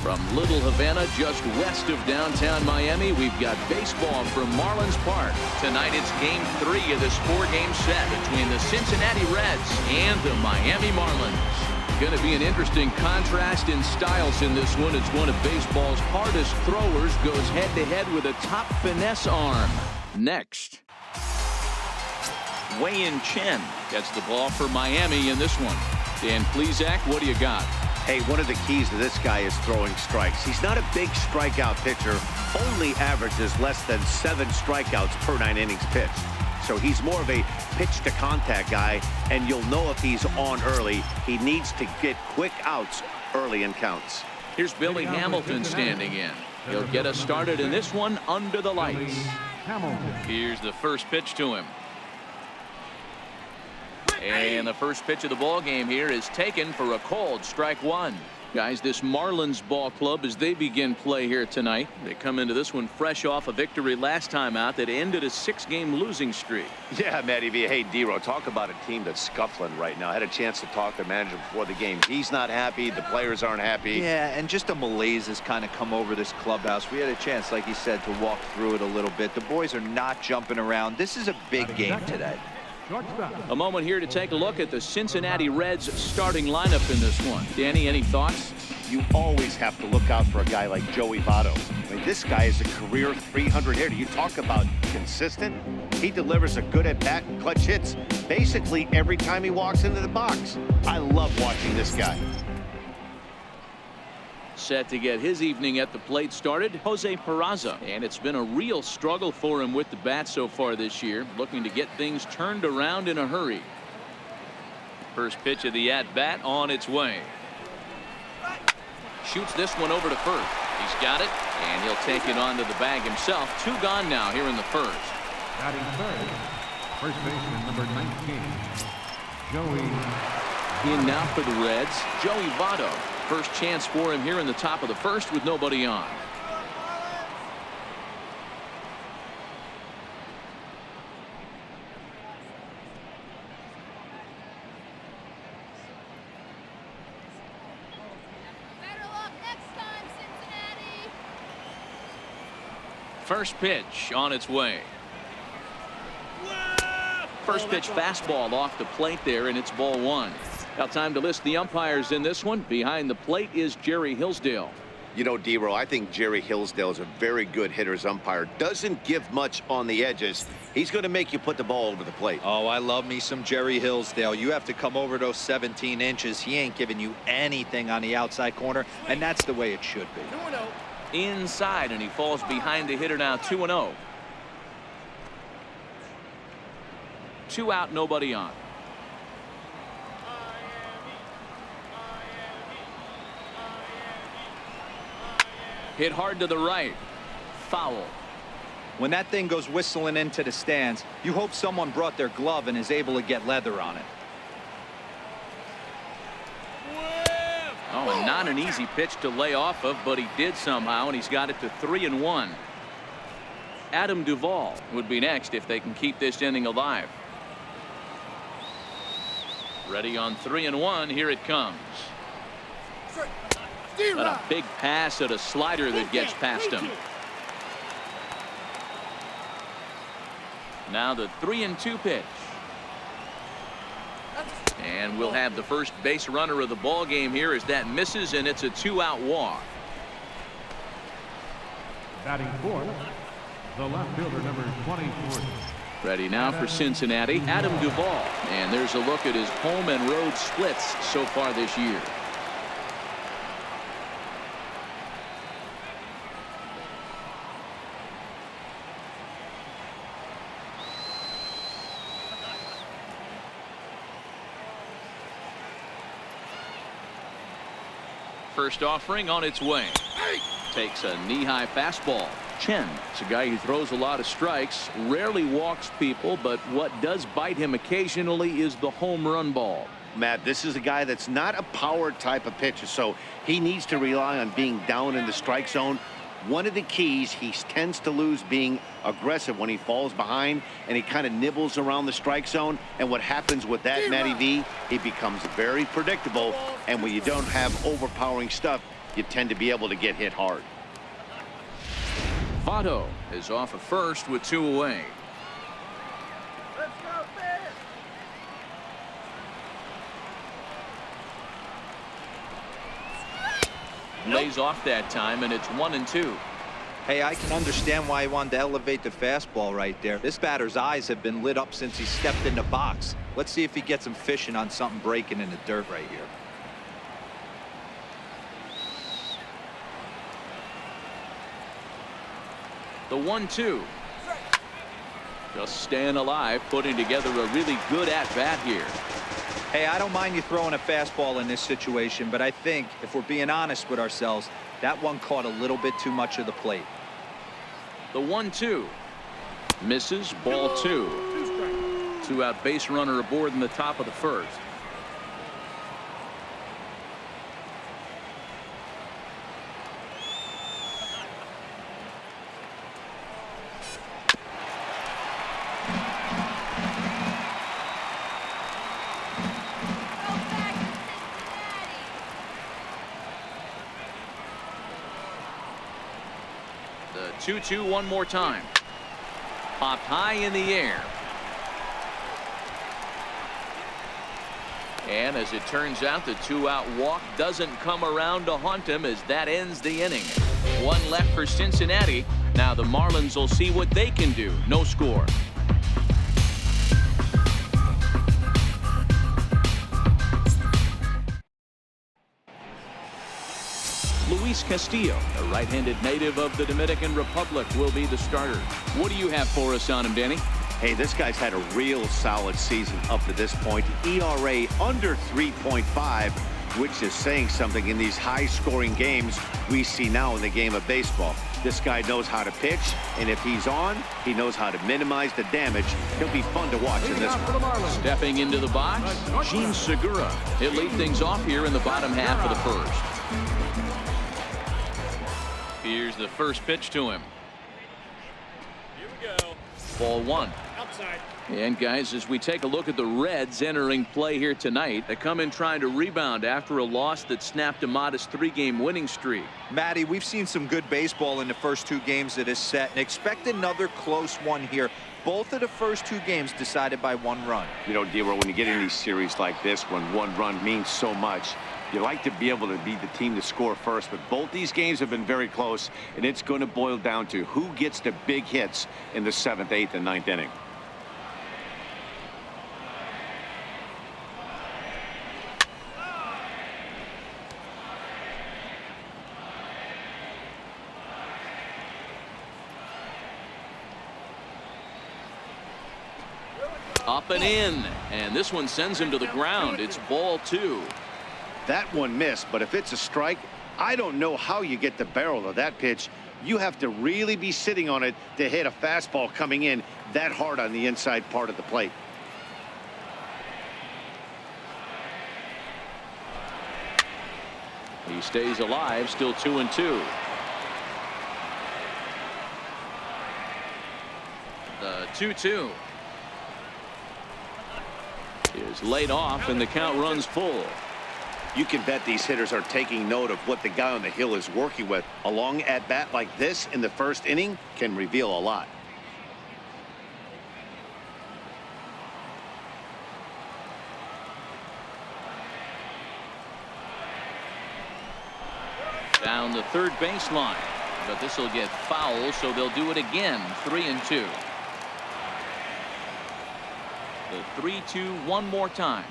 From Little Havana, just west of downtown Miami, we've got baseball from Marlins Park. Tonight it's Game 3 of this 4-game set between the Cincinnati Reds and the Miami Marlins. Going to be an interesting contrast in styles in this one, as one of baseball's hardest throwers goes head-to-head with a top finesse arm. Next, Wei-Yin Chen gets the ball for Miami in this one. Dan Plesac, what do you got? Hey, one of the keys to this guy is throwing strikes. He's not a big strikeout pitcher, only averages less than 7 strikeouts per 9 innings pitched. So he's more of a pitch to contact guy, and you'll know if he's on early. He needs to get quick outs early in counts. Here's Billy Hamilton standing in. He'll get us started in this one under the lights. Here's the first pitch to him. And the first pitch of the ball game here is taken for a called strike one. Guys, this Marlins ball club, as they begin play here tonight, they come into this one fresh off a victory last time out that ended a 6-game losing streak. Yeah, Matty V. Hey, D-Row, talk about a team that's scuffling right now. I had a chance to talk to the manager before the game. He's not happy. The players aren't happy. Yeah, and just a malaise has kind of come over this clubhouse. We had a chance, like you said, to walk through it a little bit. The boys are not jumping around. This is a big game today. A moment here to take a look at the Cincinnati Reds starting lineup in this one. Danny, any thoughts? You always have to look out for a guy like Joey Votto. I mean, this guy is a career 300 hitter. You talk about consistent. He delivers a good at-bat and clutch hits basically every time he walks into the box. I love watching this guy. Set to get his evening at the plate started, Jose Peraza. And it's been a real struggle for him with the bat so far this year, looking to get things turned around in a hurry. First pitch of the at-bat on its way. Shoots this one over to first. He's got it, and he'll take it onto the bag himself. 2 gone now here in the first. Batting third, first baseman number 19, Joey. In now for the Reds, Joey Votto. First chance for him here in the top of the first with nobody on. Better luck next time, Cincinnati. First pitch on its way. First pitch fastball off the plate there, and it's ball 1. Now time to list the umpires in this one. Behind the plate is Jerry Hillsdale. You know, D-Row, I think Jerry Hillsdale is a very good hitter's umpire. Doesn't give much on the edges. He's going to make you put the ball over the plate. Oh, I love me some Jerry Hillsdale. You have to come over those 17 inches. He ain't giving you anything on the outside corner, and that's the way it should be. Inside, and he falls behind the hitter now. 2-0. 2 out, nobody on. Hit hard to the right. Foul. When that thing goes whistling into the stands, you hope someone brought their glove and is able to get leather on it. Oh, and not an easy pitch to lay off of, but he did somehow, and he's got it to 3-1. Adam Duvall would be next if they can keep this inning alive. Ready on 3-1. Here it comes. But a big pass at a slider that gets past him. Now the 3-2 pitch. And we'll have the first base runner of the ball game here as that misses, and it's a 2-out walk. Batting fourth, the left fielder number 24. Ready now for Cincinnati, Adam Duvall. And there's a look at his home and road splits so far this year. First offering on its way. Takes a knee-high fastball. Chen is a guy who throws a lot of strikes, rarely walks people, but what does bite him occasionally is the home run ball. Matt, this is a guy that's not a power type of pitcher, so he needs to rely on being down in the strike zone. One of the keys, he tends to lose being aggressive when he falls behind, and he kind of nibbles around the strike zone. And what happens with that, Matty V, he becomes very predictable. And when you don't have overpowering stuff, you tend to be able to get hit hard. Votto is off at first with 2 away. Lays off that time, and it's 1-2. Hey, I can understand why he wanted to elevate the fastball right there. This batter's eyes have been lit up since he stepped in the box. Let's see if he gets him fishing on something breaking in the dirt right here. The 1-2. Just staying alive, putting together a really good at-bat here. Hey, I don't mind you throwing a fastball in this situation, but I think if we're being honest with ourselves, that one caught a little bit too much of the plate. The 1-2. Misses, ball 2. 2-out base runner aboard in the top of the first. The 2-2 one more time. Popped high in the air. And as it turns out, the 2-out walk doesn't come around to haunt him as that ends the inning. 1 left for Cincinnati. Now the Marlins will see what they can do. No score. Luis Castillo, a right-handed native of the Dominican Republic, will be the starter. What do you have for us on him, Danny? Hey, this guy's had a real solid season up to this point. ERA under 3.5, which is saying something in these high-scoring games we see now in the game of baseball. This guy knows how to pitch, and if he's on, he knows how to minimize the damage. He'll be fun to watch in this one. Stepping into the box, Jean Segura. He'll lead things off here in the bottom half of the first. Here's the first pitch to him. Here we go. Ball 1. Outside. And guys, as we take a look at the Reds entering play here tonight, they come in trying to rebound after a loss that snapped a modest 3-game winning streak. Matty, we've seen some good baseball in the first 2 games of this set, and expect another close one here. Both of the first 2 games decided by 1 run. You know, Dero, when you get in these series like this, when 1 run means so much, you like to be able to be the team to score first, but both these games have been very close, and it's going to boil down to who gets the big hits in the 7th, 8th, and 9th inning. Up and in, and this one sends him to the ground. It's ball 2. That one missed, but if it's a strike, I don't know how you get the barrel of that pitch. You have to really be sitting on it to hit a fastball coming in that hard on the inside part of the plate. He stays alive, still 2-2. The 2-2 is laid off, and the count runs full. You can bet these hitters are taking note of what the guy on the hill is working with. A long at-bat like this in the first inning can reveal a lot. Down the third baseline, but this will get foul, so they'll do it again. 3-2. The 3-2 one more time.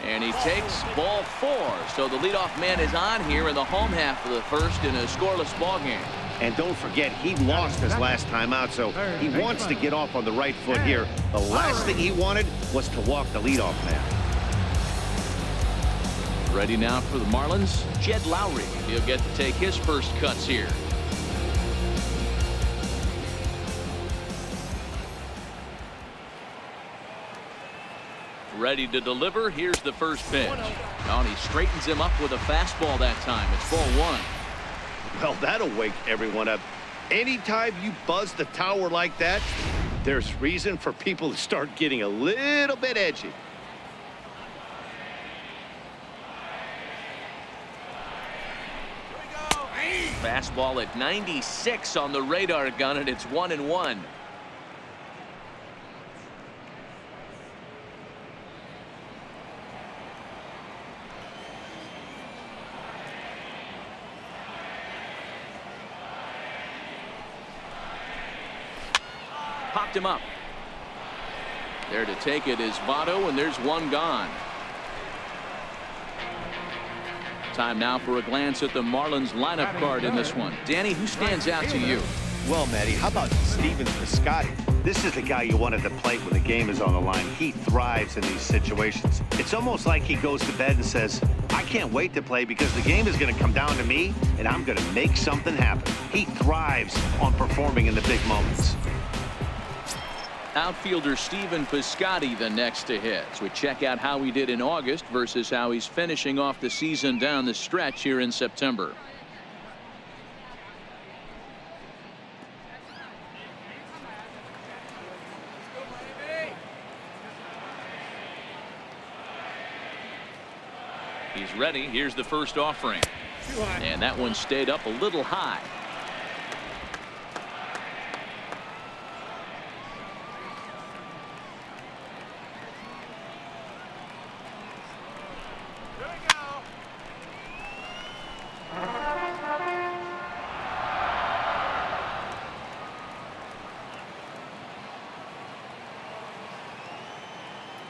And he takes ball 4. So the leadoff man is on here in the home half of the first in a scoreless ball game. And don't forget, he lost his last time out, so he wants to get off on the right foot here. The last thing he wanted was to walk the leadoff man. Ready now for the Marlins, Jed Lowry. He'll get to take his first cuts here. Ready to deliver. Here's the first pitch. And he straightens him up with a fastball that time. It's ball 1. Well, that'll wake everyone up. Anytime you buzz the tower like that, there's reason for people to start getting a little bit edgy. Fastball at 96 on the radar gun, and it's 1-1. Popped him up. There to take it is Votto, and there's one gone. Time now for a glance at the Marlins lineup card in this one. Danny, who stands out to you? Well, Matty, how about Steven Piscotty? This is the guy you want at the plate when the game is on the line. He thrives in these situations. It's almost like he goes to bed and says, I can't wait to play because the game is going to come down to me, and I'm going to make something happen. He thrives on performing in the big moments. Outfielder Steven Piscotty the next to hit. So we check out how he did in August versus how he's finishing off the season down the stretch here in September. He's ready. Here's the first offering. And that one stayed up a little high.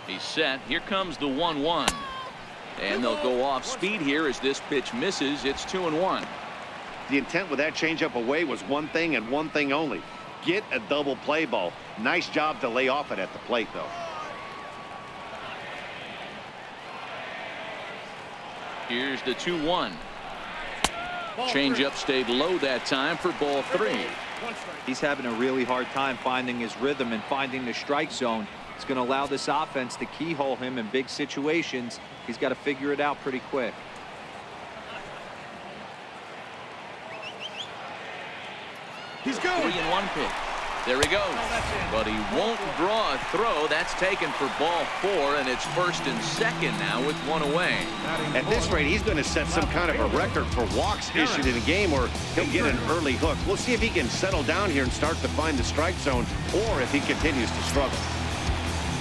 He's set. Here comes the 1-1. And they'll go off speed here as this pitch misses. It's 2-1. The intent with that changeup away was one thing and one thing only. Get a double play ball. Nice job to lay off it at the plate, though. Here's the 2-1. Changeup stayed low that time for ball 3. He's having a really hard time finding his rhythm and finding the strike zone. It's going to allow this offense to keyhole him in big situations. He's got to figure it out pretty quick. He's going. 3-1 pitch. There he goes. But he won't draw a throw. That's taken for ball 4, and it's first and second now with one away. At this rate, he's going to set some kind of a record for walks issued in a game, or he'll get an early hook. We'll see if he can settle down here and start to find the strike zone, or if he continues to struggle.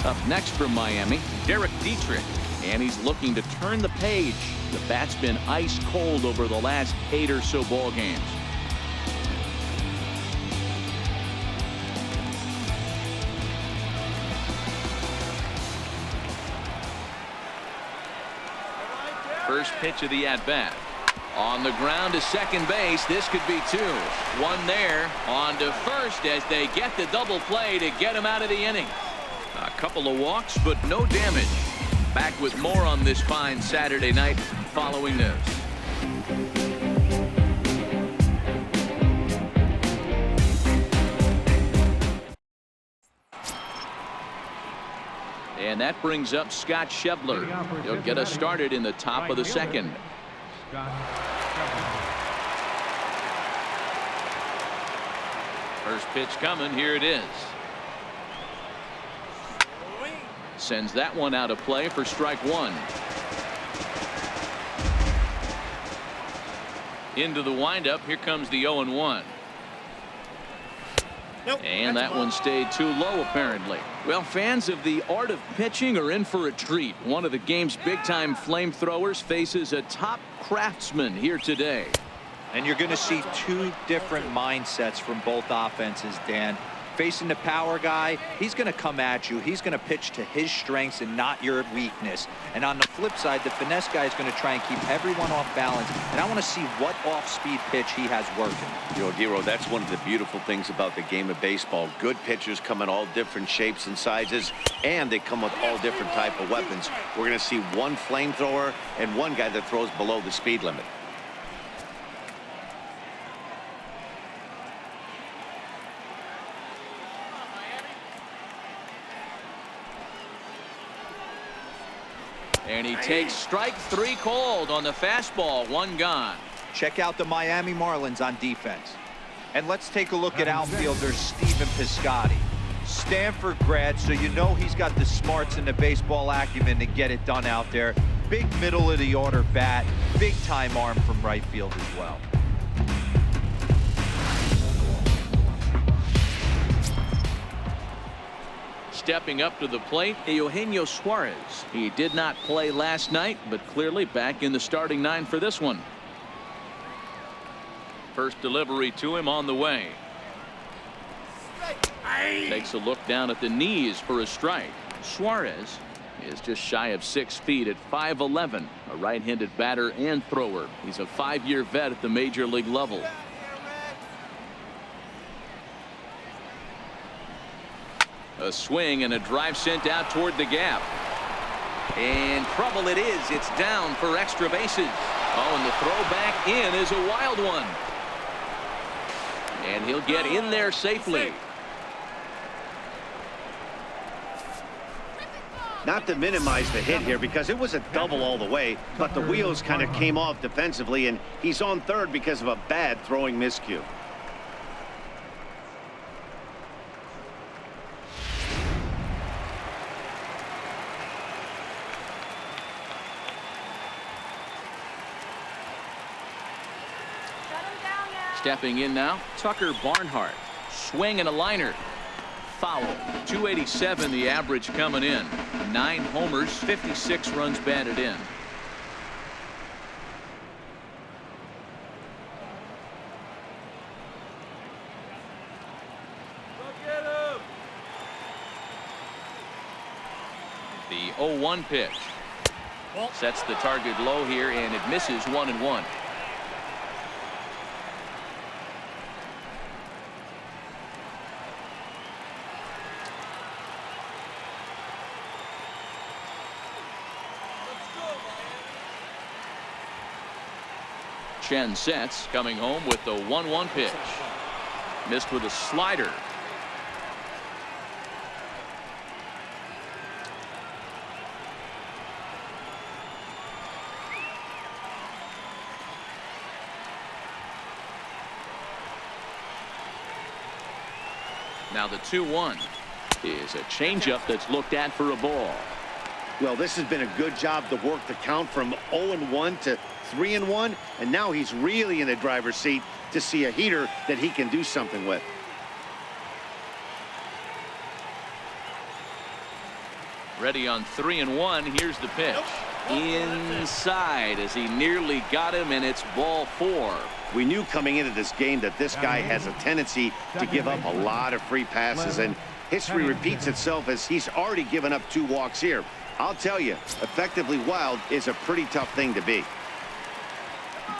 Up next from Miami, Derek Dietrich, and he's looking to turn the page. The bat's been ice cold over the last 8 or so ball games. First pitch of the at-bat. On the ground to second base. This could be 2. One there. On to first as they get the double play to get him out of the inning. A couple of walks, but no damage. Back with more on this fine Saturday night following this. And that brings up Scott Schebler. He'll get us started in the top of the second. First pitch coming. Here it is. Sends that one out of play for strike 1. Into the windup. Here comes the 0-1. And that one stayed too low, apparently. Well, fans of the art of pitching are in for a treat. One of the game's big-time flamethrowers faces a top craftsman here today. And you're going to see 2 different mindsets from both offenses, Dan. Facing the power guy, he's going to come at you. He's going to pitch to his strengths and not your weakness. And on the flip side, the finesse guy is going to try and keep everyone off balance. And I want to see what off-speed pitch he has working. You know, Hero, that's one of the beautiful things about the game of baseball. Good pitchers come in all different shapes and sizes, and they come with all different type of weapons. We're going to see one flamethrower and one guy that throws below the speed limit. And he takes strike 3 called on the fastball. 1 gone. Check out the Miami Marlins on defense. And let's take a look at outfielder Steven Piscotty. Stanford grad, so you know he's got the smarts and the baseball acumen to get it done out there. Big middle of the order bat, big time arm from right field as well. stepping up to the plate, Eugenio Suarez. He did not play last night, but clearly back in the starting 9 for this one. First delivery to him on the way. Takes a look down at the knees for a strike. Suarez is just shy of 6 feet at 5'11", a right-handed batter and thrower. He's a 5-year vet at the major league level. A swing and a drive sent out toward the gap. And trouble it is. It's down for extra bases. Oh, and the throw back in is a wild one. And he'll get in there safely. Not to minimize the hit here because it was a double all the way, but the wheels kind of came off defensively, and he's on third because of a bad throwing miscue. Stepping in now, Tucker Barnhart. Swing and a liner. Foul. 287 the average coming in. 9 homers, 56 runs batted in. The 0-1 pitch. Sets the target low here, and it misses 1-1. Chen sets, coming home with the 1-1 pitch. Missed with a slider. Now the 2-1 is a changeup that's looked at for a ball. Well, this has been a good job to work the count from 0-1 to 3-1, and now he's really in the driver's seat to see a heater that he can do something with. Ready on 3-1. Here's the pitch. Inside as he nearly got him, and it's ball 4. We knew coming into this game that this guy has a tendency to give up a lot of free passes, and history repeats itself as he's already given up 2 walks here. I'll tell you, effectively wild is a pretty tough thing to be.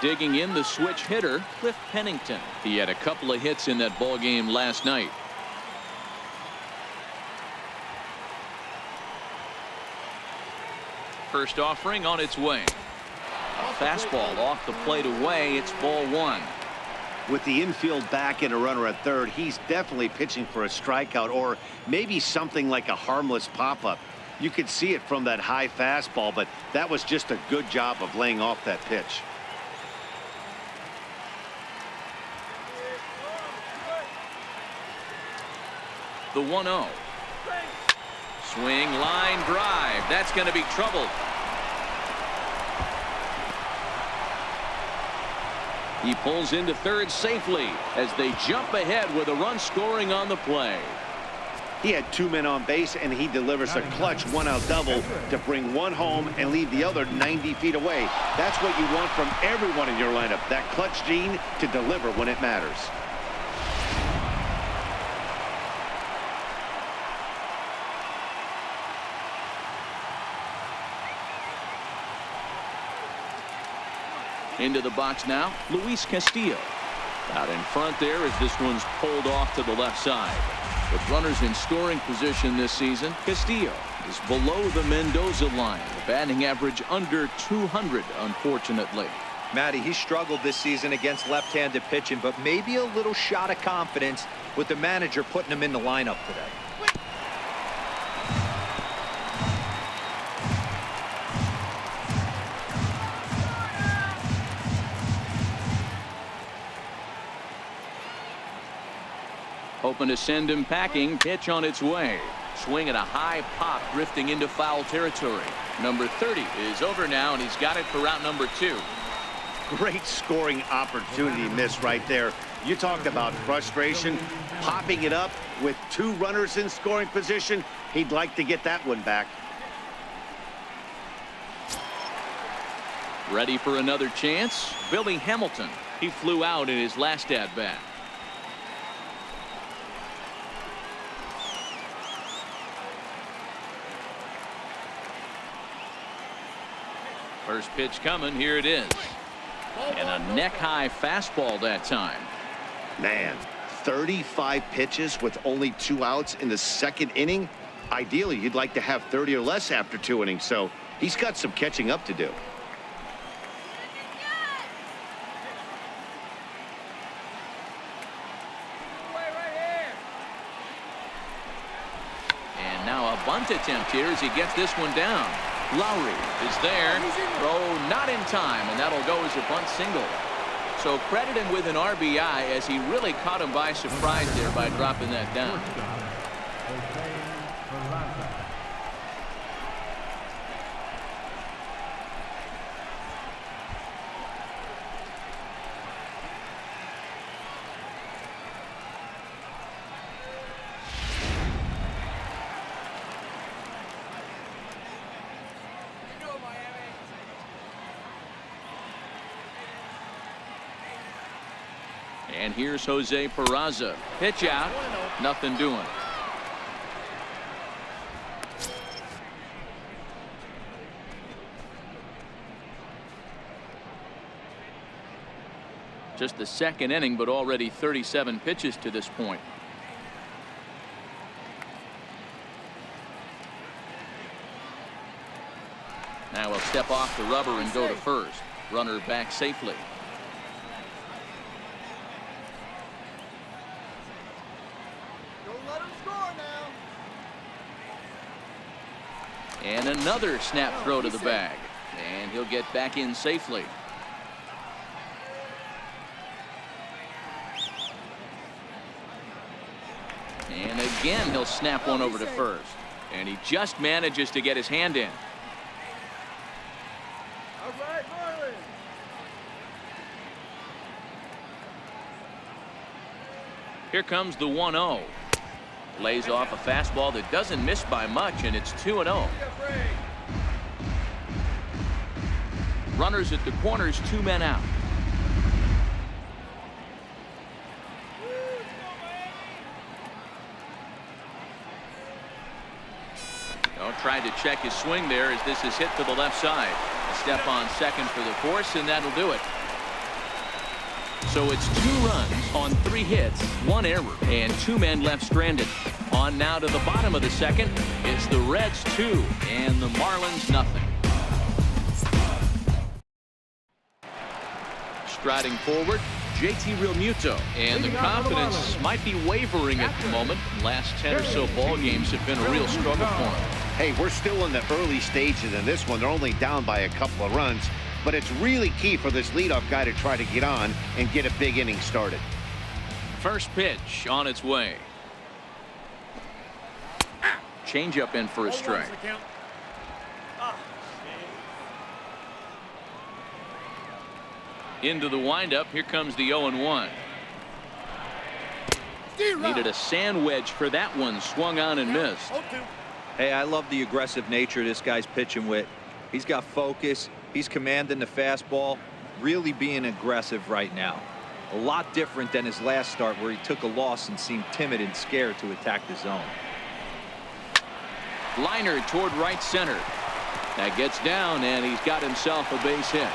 Digging in the switch hitter, Cliff Pennington. He had a couple of hits in that ball game last night. First offering on its way. A fastball off the plate away. It's ball 1. With the infield back and a runner at third, he's definitely pitching for a strikeout or maybe something like a harmless pop-up. You could see it from that high fastball, but that was just a good job of laying off that pitch. The 1-0. Swing, line drive. That's going to be trouble. He pulls into third safely as they jump ahead with a run scoring on the play. He had 2 men on base, and he delivers a clutch 1-out double to bring 1 home and leave the other 90 feet away. That's what you want from everyone in your lineup, that clutch gene to deliver when it matters. Into the box now, Luis Castillo. Out in front there as this one's pulled off to the left side. With runners in scoring position this season, Castillo is below the Mendoza line. The batting average under 200, unfortunately. Matty, he struggled this season against left-handed pitching, but maybe a little shot of confidence with the manager putting him in the lineup today. Hoping to send him packing. Pitch on its way. Swing at a high pop, drifting into foul territory. Number 30 is over now, and he's got it for out number 2. Great scoring opportunity miss right there. You talked about frustration, popping it up with 2 runners in scoring position. He'd like to get that one back. Ready for another chance? Billy Hamilton. He flew out in his last at-bat. First pitch coming. Here it is. And a neck-high fastball that time. Man, 35 pitches with only 2 outs in the 2nd inning. Ideally, you'd like to have 30 or less after 2 innings, so he's got some catching up to do. And now a bunt attempt here as he gets this one down. Lowry is there. Throw not in time, and that'll go as a bunt single. So credit him with an RBI as he really caught him by surprise there by dropping that down. And here's Jose Peraza. Pitch out. Nothing doing. Just the 2nd inning, but already 37 pitches to this point. Now he'll step off the rubber and go to first. Runner back safely. And another snap throw to the bag. And he'll get back in safely. And again, he'll snap one over to first. And he just manages to get his hand in. All right, Marlins. Here comes the 1-0. Lays off a fastball that doesn't miss by much, and it's 2-0. Runners at the corners, 2 men out. Tried to check his swing there as this is hit to the left side. A step on second for the force, and that'll do it. So it's 2 runs on 3 hits, 1 error, and 2 men left stranded. On now to the bottom of the 2nd. It's the Reds 2 and the Marlins nothing. Striding forward, JT Realmuto, and the confidence might be wavering at the moment. Last 10 or so ball games have been a real struggle for him. Hey, we're still in the early stages in this one. They're only down by a couple of runs, but it's really key for this leadoff guy to try to get on and get a big inning started. First pitch on its way. Changeup in for a strike. Into the windup. Here comes the 0-1. Needed a sand wedge for that one. Swung on and missed. Hey, I love the aggressive nature this guy's pitching with. He's got focus. He's commanding the fastball. Really being aggressive right now. A lot different than his last start where he took a loss and seemed timid and scared to attack the zone. Liner toward right center. That gets down, and he's got himself a base hit.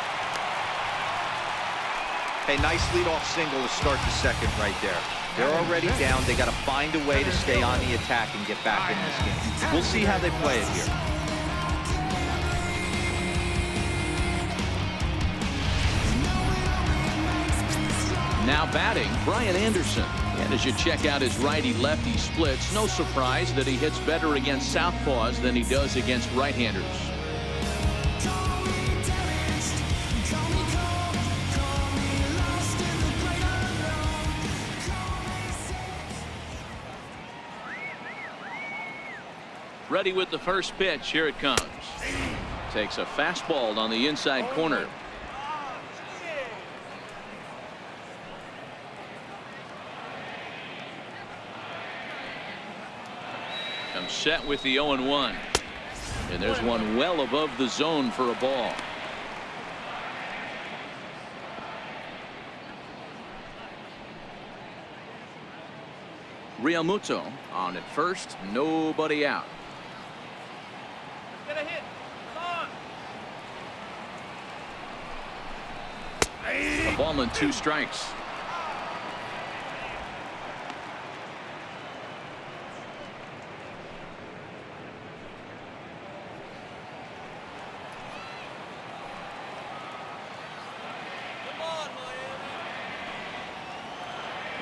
Hey, nice leadoff single to start the 2nd right there. They're already down. They got to find a way to stay on the attack and get back in this game. We'll see how they play it here. Now batting, Brian Anderson. And as you check out his righty-lefty splits, no surprise that he hits better against southpaws than he does against right-handers. Ready with the first pitch. Here it comes. Takes a fastball on the inside corner. Set with the 0-1. And there's one well above the zone for a ball. Realmuto on at first, nobody out. Get a hit. Come on. A ball and 2 strikes.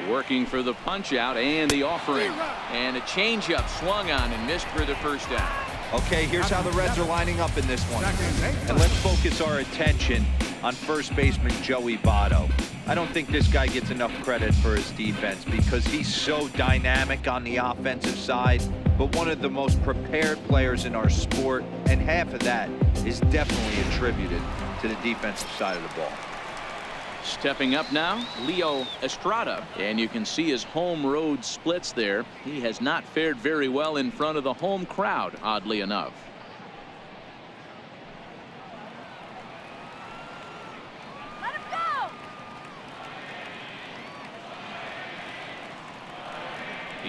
Working for the punch out and the offering, and a changeup swung on and missed for the first down. Okay, here's how the Reds are lining up in this one. And let's focus our attention on first baseman Joey Votto. I don't think this guy gets enough credit for his defense because he's so dynamic on the offensive side, but one of the most prepared players in our sport, and half of that is definitely attributed to the defensive side of the ball. Stepping up now, Leo Estrada, and you can see his home road splits there. He has not fared very well in front of the home crowd, oddly enough. Let him go.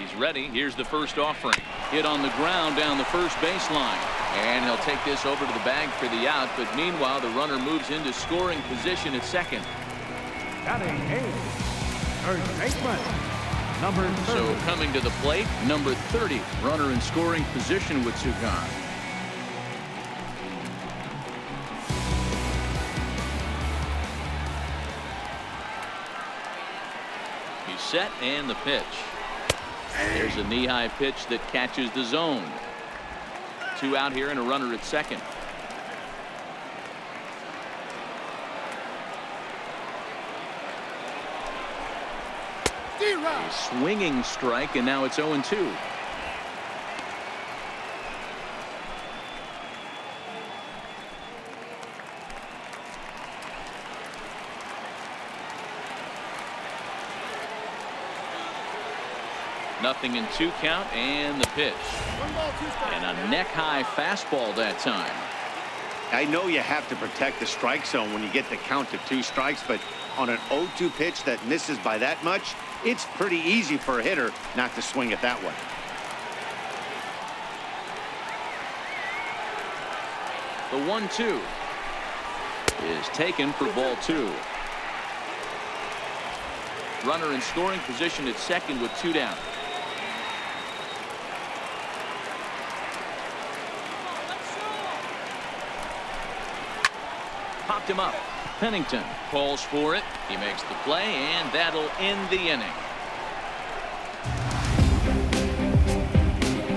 He's ready. Here's the first offering. Hit on the ground down the first baseline. And he'll take this over to the bag for the out, but meanwhile the runner moves into scoring position at second. Batting 8th, third baseman, number 30. So coming to the plate, number 30, runner in scoring position with 2 gone. He's set and the pitch. There's a knee-high pitch that catches the zone. 2 out here and a runner at second. A swinging strike, and now it's 0-2. Nothing in 2 count, and the pitch. 1 ball, 2 strikes. And a neck-high fastball that time. I know you have to protect the strike zone when you get the count of 2 strikes, but on an 0-2 pitch that misses by that much, it's pretty easy for a hitter not to swing it that way. The 1-2 is taken for ball 2. Runner in scoring position at second with 2 down. Popped him up. Pennington calls for it. He makes the play, and that'll end the inning.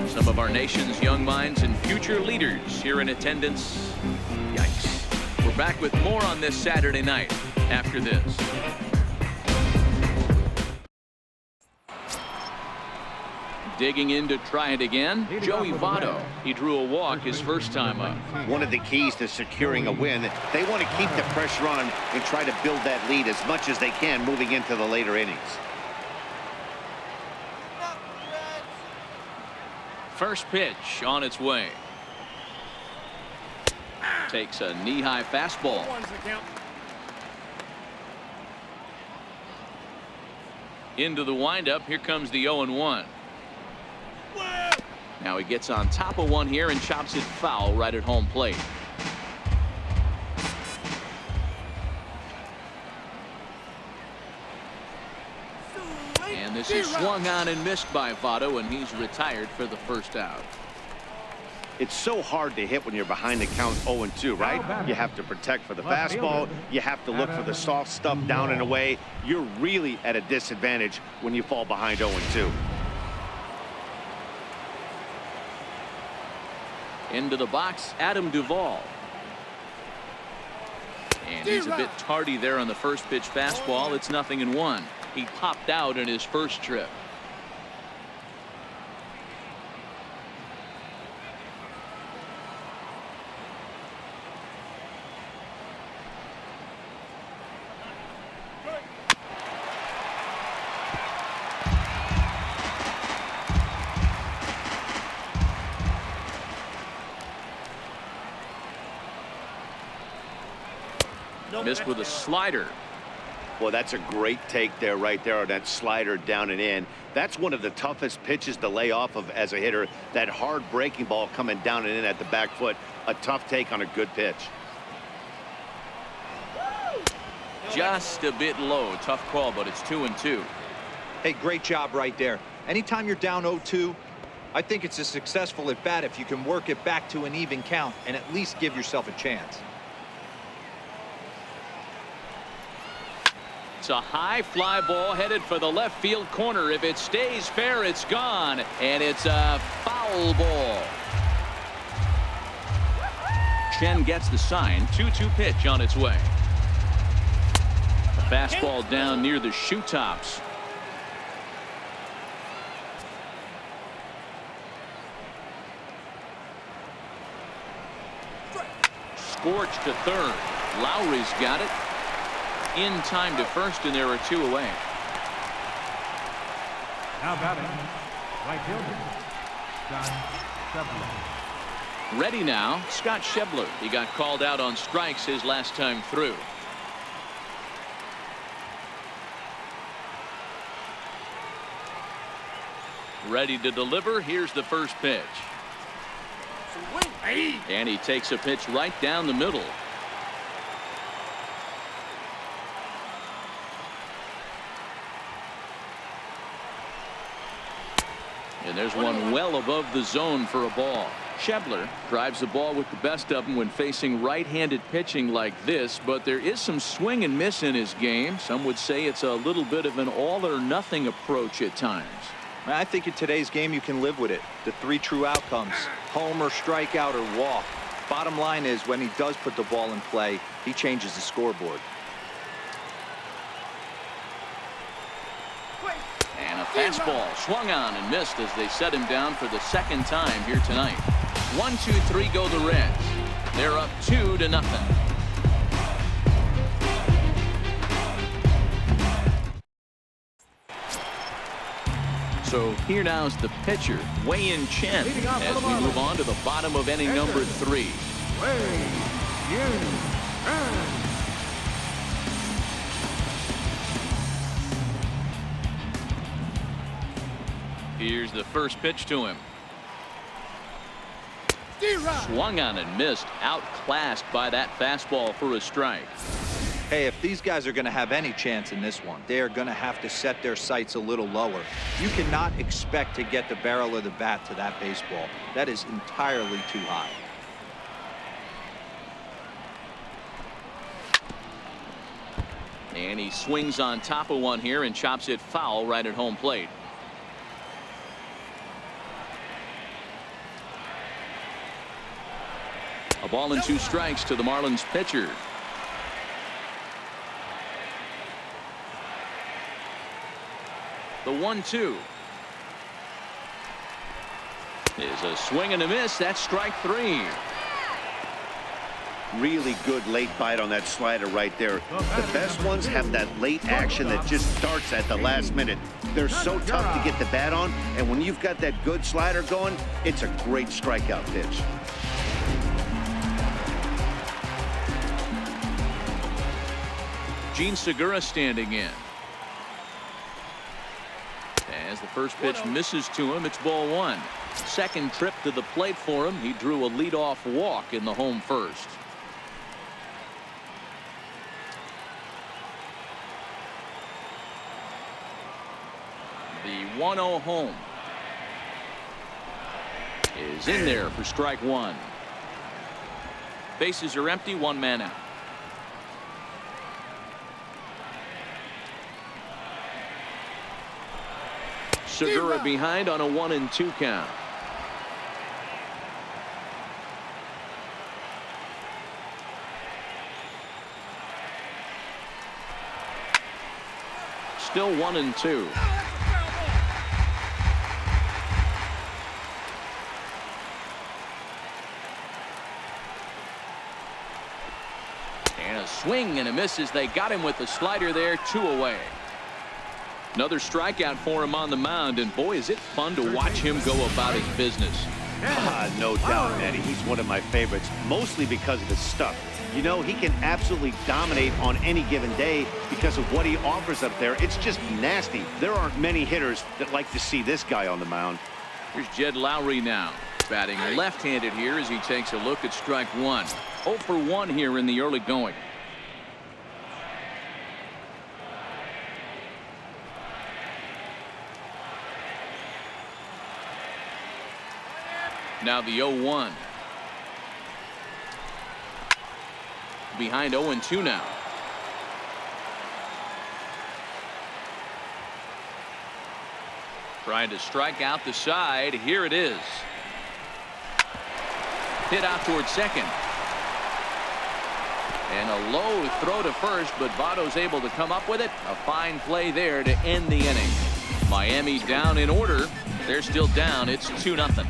Some of our nation's young minds and future leaders here in attendance. Yikes. We're back with more on this Saturday night after this. Digging in to try it again, Joey Votto. He drew a walk his first time up. One of the keys to securing a win, they want to keep the pressure on and try to build that lead as much as they can moving into the later innings. First pitch on its way. Takes a knee-high fastball. 1's the count. Into the windup. Here comes the 0-1. Now he gets on top of one here and chops it foul right at home plate. And this is swung on and missed by Votto, and he's retired for the first out. It's so hard to hit when you're behind the count 0-2, right? You have to protect for the fastball. You have to look for the soft stuff down and away. You're really at a disadvantage when you fall behind 0-2. Into the box, Adam Duvall. And he's a bit tardy there on the first pitch fastball. It's 0-1. He popped out in his first trip. Missed with a slider. Well, that's a great take there, right there on that slider down and in. That's one of the toughest pitches to lay off of as a hitter. That hard breaking ball coming down and in at the back foot. A tough take on a good pitch. Just a bit low. Tough call, but it's 2-2. Hey, great job right there. Anytime you're down 0-2, I think it's a successful at bat if you can work it back to an even count and at least give yourself a chance. It's a high fly ball headed for the left field corner. If it stays fair, it's gone, and it's a foul ball. Chen gets the sign. 2-2 pitch on its way. The fastball down near the shoe tops. Scorched to third. Lowry's got it. In time to first, and there are 2 away. Now batting, right fielder, Scott Shebler. Ready now, Scott Shebler. He got called out on strikes his last time through. Ready to deliver. Here's the first pitch. And he takes a pitch right down the middle. And there's one well above the zone for a ball. Shebler drives the ball with the best of them when facing right-handed pitching like this, but there is some swing and miss in his game. Some would say it's a little bit of an all-or-nothing approach at times. I think in today's game you can live with it. The 3 true outcomes: homer, strikeout, or walk. Bottom line is, when he does put the ball in play, he changes the scoreboard. And a fastball swung on and missed as they set him down for the second time here tonight. 1-2-3 go the Reds. They're up 2-0. So here now is the pitcher, Wei-Yin Chen, as we move on to the bottom of inning number 3. Wei-Yin Chen. Here's the first pitch to him. Swung on and missed. Outclassed by that fastball for a strike. Hey, if these guys are going to have any chance in this one, they are going to have to set their sights a little lower. You cannot expect to get the barrel of the bat to that baseball. That is entirely too high. And he swings on top of one here and chops it foul right at home plate. A ball and 2 strikes to the Marlins pitcher. The 1-2 is a swing and a miss. That's strike 3. Really good late bite on that slider right there. The best ones have that late action that just starts at the last minute. They're so tough to get the bat on, and when you've got that good slider going, it's a great strikeout pitch. Gene Segura standing in. As the first pitch misses to him, it's ball 1. Second trip to the plate for him. He drew a leadoff walk in the home first. The 1-0 home is in there for strike 1. Bases are empty, 1 man out. Segura behind on a 1-2 count. Still 1-2. And a swing and a miss as they got him with the slider there. 2 away. Another strikeout for him on the mound, and boy, is it fun to watch him go about his business. No doubt, Manny. He's one of my favorites, mostly because of his stuff. You know, he can absolutely dominate on any given day because of what he offers up there. It's just nasty. There aren't many hitters that like to see this guy on the mound. Here's Jed Lowry now, batting left-handed here as he takes a look at strike one. 0 for 1 here in the early going. Now the 0-1. Behind 0-2 now. Trying to strike out the side. Here it is. Hit out towards second. And a low throw to first, but Votto's able to come up with it. A fine play there to end the inning. Miami down in order. They're still down. It's 2-0.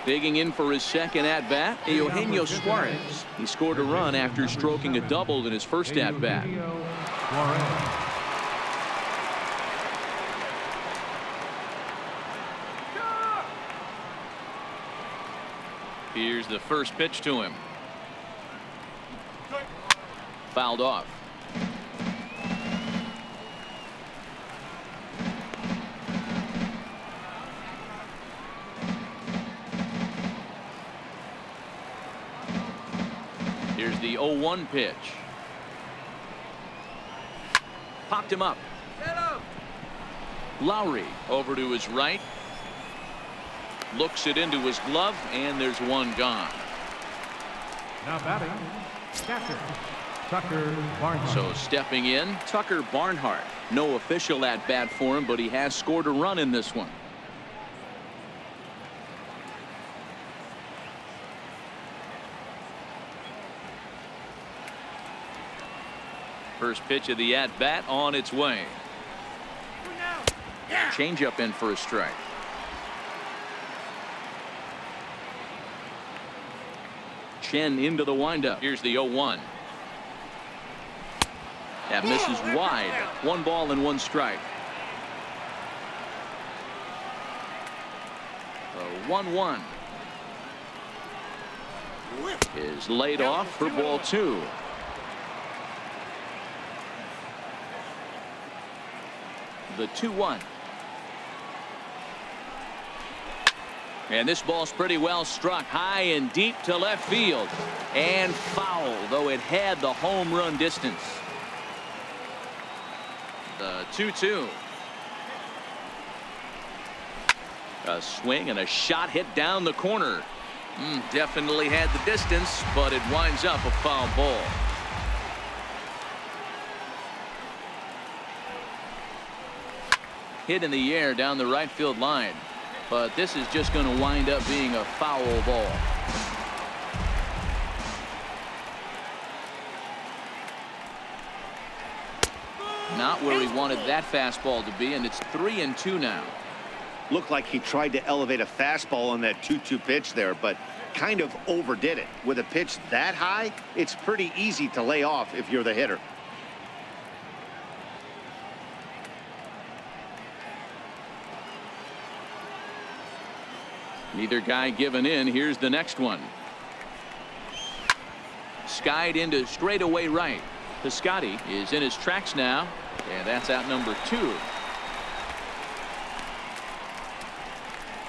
Digging in for his second at-bat, Eugenio Suarez. He scored a run after stroking a double in his first at-bat. Here's the first pitch to him. Fouled off. Here's the 0-1 pitch. Popped him up. Lowry over to his right. Looks it into his glove, and there's one gone. Now batting, catcher, Tucker Barnhart. So stepping in, Tucker Barnhart. No official at bat for him, but he has scored a run in this one. First pitch of the at bat on its way. Changeup in for a strike. Chen into the windup. Here's the 0-1. That misses wide. 1 ball and 1 strike. The 1-1 is laid off for ball 2. The 2-1. And this ball's pretty well struck high and deep to left field. And foul, though it had the home run distance. The 2-2. A swing and a shot hit down the corner. Definitely had the distance, but it winds up a foul ball. Hit in the air down the right field line. But this is just going to wind up being a foul ball. Not where he wanted that fastball to be, and it's 3-2 now. Looked like he tried to elevate a fastball on that 2-2 pitch there, but kind of overdid it. With a pitch that high, it's pretty easy to lay off if you're the hitter. Neither guy giving in. Here's the next one. Skied into straightaway right. Piscotty is in his tracks now, and that's out number 2.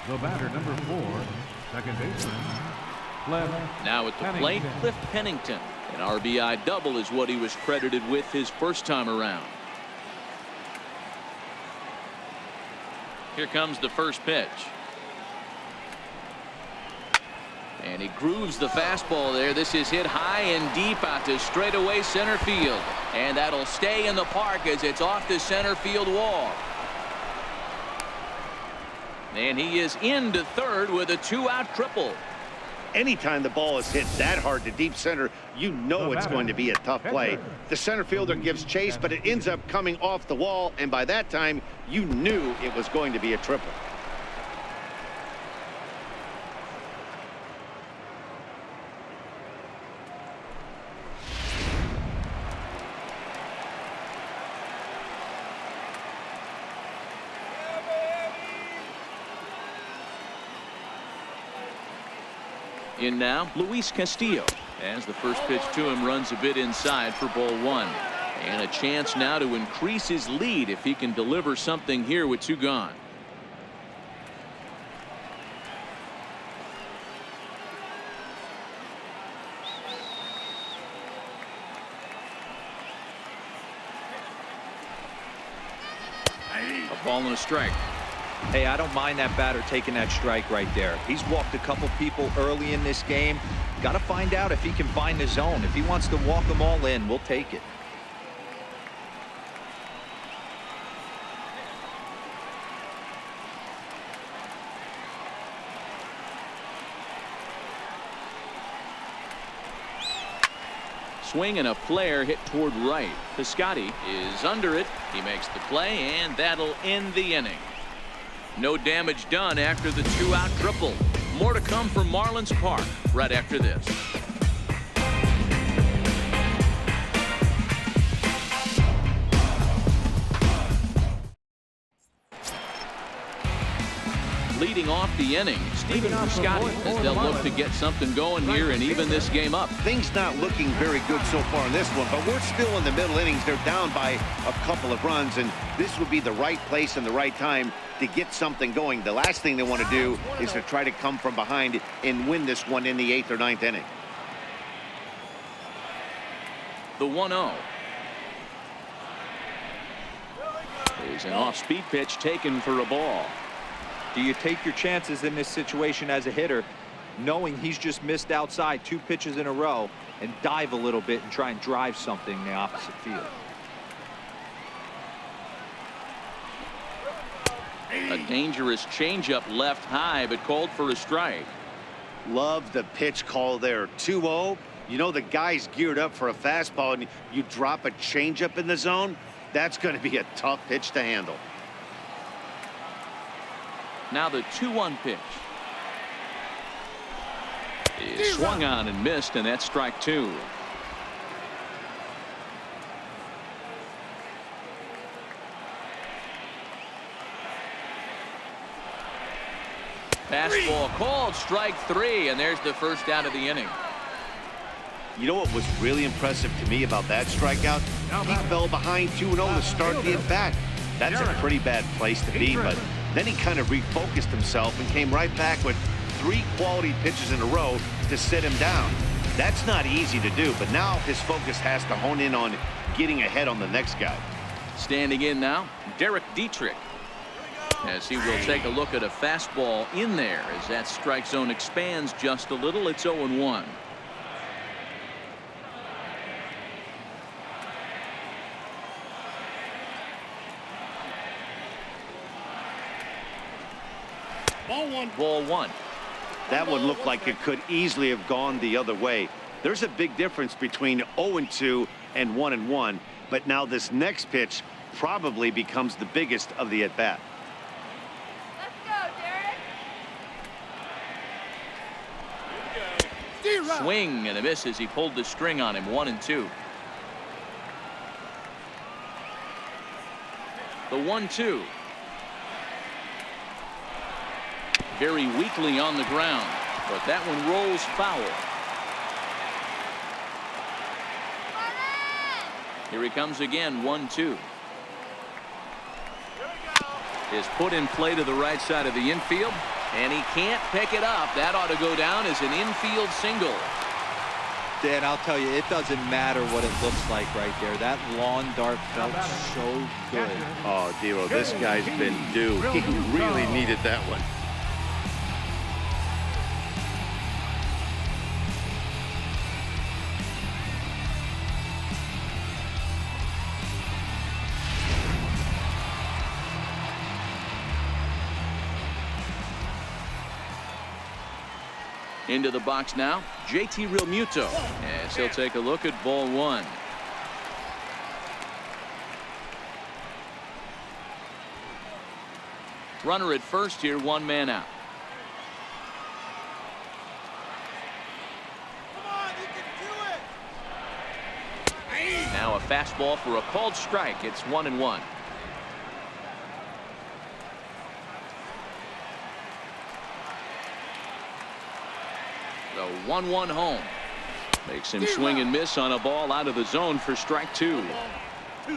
The batter, number 4, second baseman, Cliff. Now at the plate, Cliff Pennington. An RBI double is what he was credited with his first time around. Here comes the first pitch. And he grooves the fastball there. This is hit high and deep out to straightaway center field. And that'll stay in the park as it's off the center field wall. And he is into third with a 2-out triple. Anytime the ball is hit that hard to deep center, you know it's going to be a tough play. The center fielder gives chase, but it ends up coming off the wall. And by that time, you knew it was going to be a triple. In now, Luis Castillo. As the first pitch to him runs a bit inside for ball one. And a chance now to increase his lead if he can deliver something here with two gone. A ball and a strike. Hey, I don't mind that batter taking that strike right there. He's walked a couple people early in this game. Got to find out if he can find the zone. If he wants to walk them all in, we'll take it. Swing and a flare hit toward right. Piscotty is under it. He makes the play, and that'll end the inning. No damage done after the two-out triple. More to come from Marlins Park right after this. Leading off the inning, Stephen Piscotty, as they'll look to get something going here and even this game up. Things not looking very good so far in this one, but we're still in the middle innings. They're down by a couple of runs, and this would be the right place and the right time to get something going. The last thing they want to do is to try to come from behind and win this one in the 8th or 9th inning. The 1-0 is an off-speed pitch taken for a ball. Do you take your chances in this situation as a hitter, knowing he's just missed outside 2 pitches in a row, and dive a little bit and try and drive something in the opposite field? A dangerous changeup left high, but called for a strike. Love the pitch call there. 2-0. You know the guy's geared up for a fastball, and you drop a changeup in the zone. That's going to be a tough pitch to handle. Now the 2-1 pitch is swung on and missed, and that's strike 2. Fastball called, strike 3, and there's the first out of the inning. You know what was really impressive to me about that strikeout? He fell behind 2-0 to start the at-bat. That's a pretty bad place to be, but then he kind of refocused himself and came right back with 3 quality pitches in a row to sit him down. That's not easy to do, but now his focus has to hone in on getting ahead on the next guy. Standing in now, Derek Dietrich, as he will take a look at a fastball in there as that strike zone expands just a little. It's 0-1. Ball one. That one looked like it could easily have gone the other way. There's a big difference between 0-2 and 1-1, but now this next pitch probably becomes the biggest of the at-bat. Let's go, Derek. Swing and a miss as he pulled the string on him. 1-2. The 1-2. Very weakly on the ground, but that one rolls foul. Here he comes again. 1-2 is put in play to the right side of the infield, and he can't pick it up. That ought to go down as an infield single. Dan, I'll tell you, it doesn't matter what it looks like right there. That lawn dart felt so good. Oh, Dero, this guy's been due. He really needed that one. Into the box now, JT Realmuto, as he'll take a look at ball one. Runner at first here, 1 man out. Come on, you can do it. Now a fastball for a called strike. It's 1-1. The 1-1 home. Makes him swing and miss on a ball out of the zone for strike 2.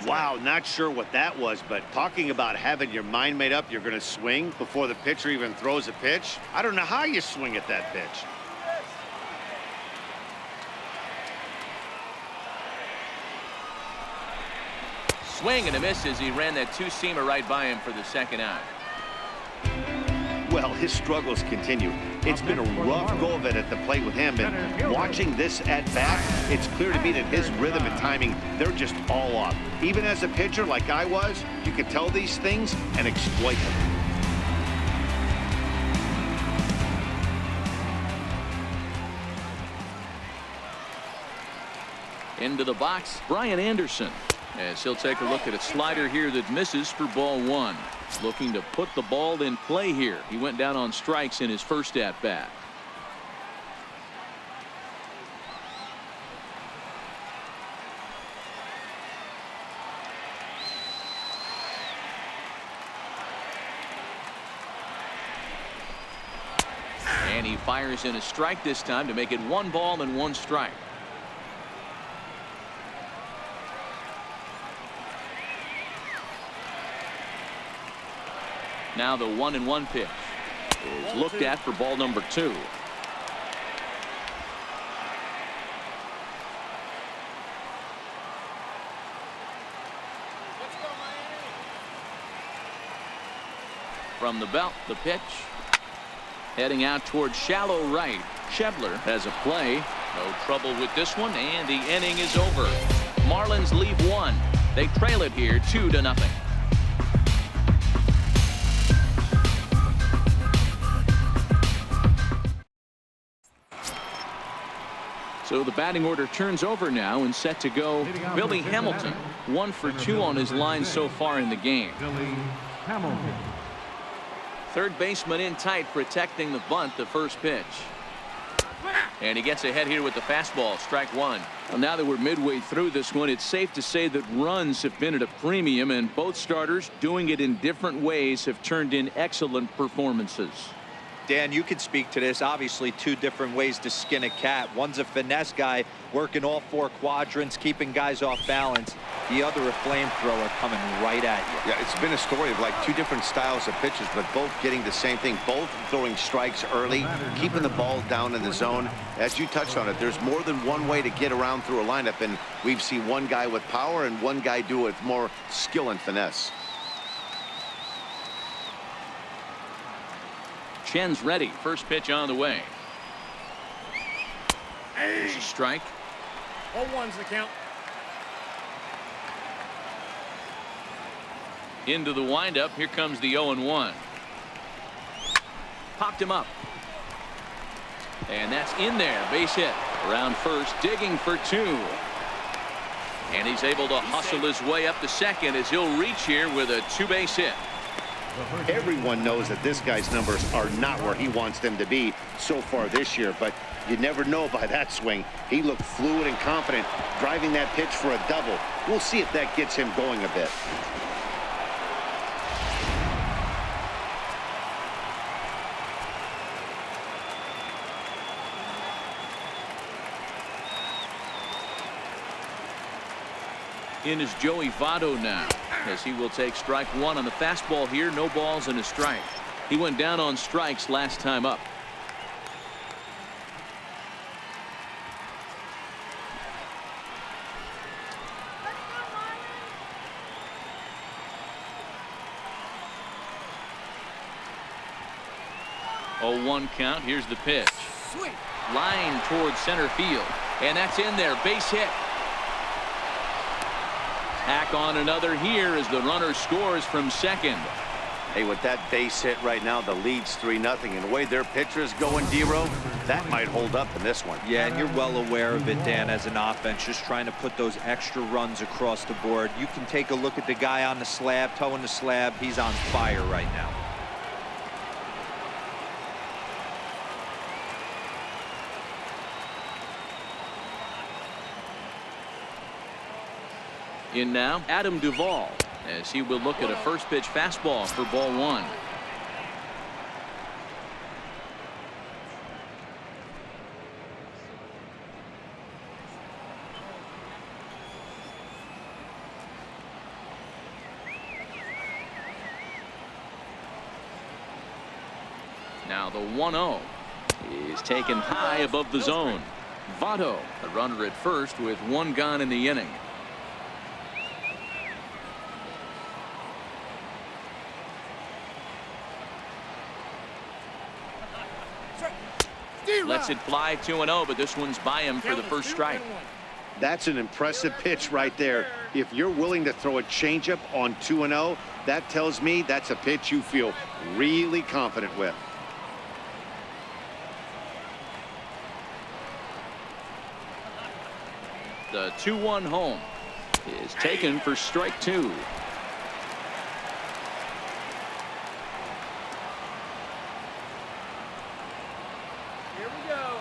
Wow, not sure what that was, but talking about having your mind made up you're going to swing before the pitcher even throws a pitch. I don't know how you swing at that pitch. Swing and a miss as he ran that two-seamer right by him for the second out. Well, his struggles continue. It's been a rough go of it at the plate with him, and watching this at bat, it's clear to me that his rhythm and timing, they're just all off. Even as a pitcher like I was, you can tell these things and exploit them. Into the box, Brian Anderson, as he'll take a look at a slider here that misses for ball 1. Looking to put the ball in play here. He went down on strikes in his first at bat. And he fires in a strike this time to make it 1 ball and 1 strike. Now the 1-1 pitch is looked at for ball number 2. From the belt, the pitch. Heading out towards shallow right. Schebler has a play. No trouble with this one, and the inning is over. Marlins leave 1. They trail it here 2-0. So the batting order turns over now and set to go. Billy Hamilton, 1 for 2 on his line so far in the game. Billy Hamilton. Third baseman in tight, protecting the bunt, the first pitch. And he gets ahead here with the fastball, strike 1. Well, now that we're midway through this one, it's safe to say that runs have been at a premium, and both starters, doing it in different ways, have turned in excellent performances. Dan, you can speak to this. Obviously, 2 different ways to skin a cat. One's a finesse guy, working all 4 quadrants, keeping guys off balance. The other, a flamethrower coming right at you. Yeah, it's been a story of like 2 different styles of pitches, but both getting the same thing. Both throwing strikes early, keeping the ball down in the zone. As you touched on it, there's more than one way to get around through a lineup, and we've seen one guy with power and one guy do it with more skill and finesse. Chen's ready. First pitch on the way. There's a strike. 0-1's the count. Into the windup. Here comes the 0-1. Popped him up. And that's in there. Base hit. Around first, digging for 2. And he's able to hustle his way up to second as he'll reach here with a 2-base hit. Everyone knows that this guy's numbers are not where he wants them to be so far this year, but you never know by that swing. He looked fluid and confident, driving that pitch for a double. We'll see if that gets him going a bit. In is Joey Votto now, as he will take strike 1 on the fastball here. No balls and a strike. He went down on strikes last time up. Oh, 1 count. Here's the pitch. Line towards center field, and that's in there. Base hit. Tack on another here as the runner scores from second. Hey, with that base hit right now, the lead's 3-0, and the way their pitcher is going, D-Row, that might hold up in this one. Yeah, and you're well aware of it, Dan, as an offense, just trying to put those extra runs across the board. You can take a look at the guy on the slab, toeing the slab. He's on fire right now. In now, Adam Duvall, as he will look at a first pitch fastball for ball 1. Now the 1-0 is taken high above the zone. Votto, the runner at first with one gone in the inning. Lets it fly 2-0, but this one's by him for the first strike. That's an impressive pitch right there. If you're willing to throw a changeup on 2-0, that tells me that's a pitch you feel really confident with. The 2-1 home is taken for strike 2. Here we go.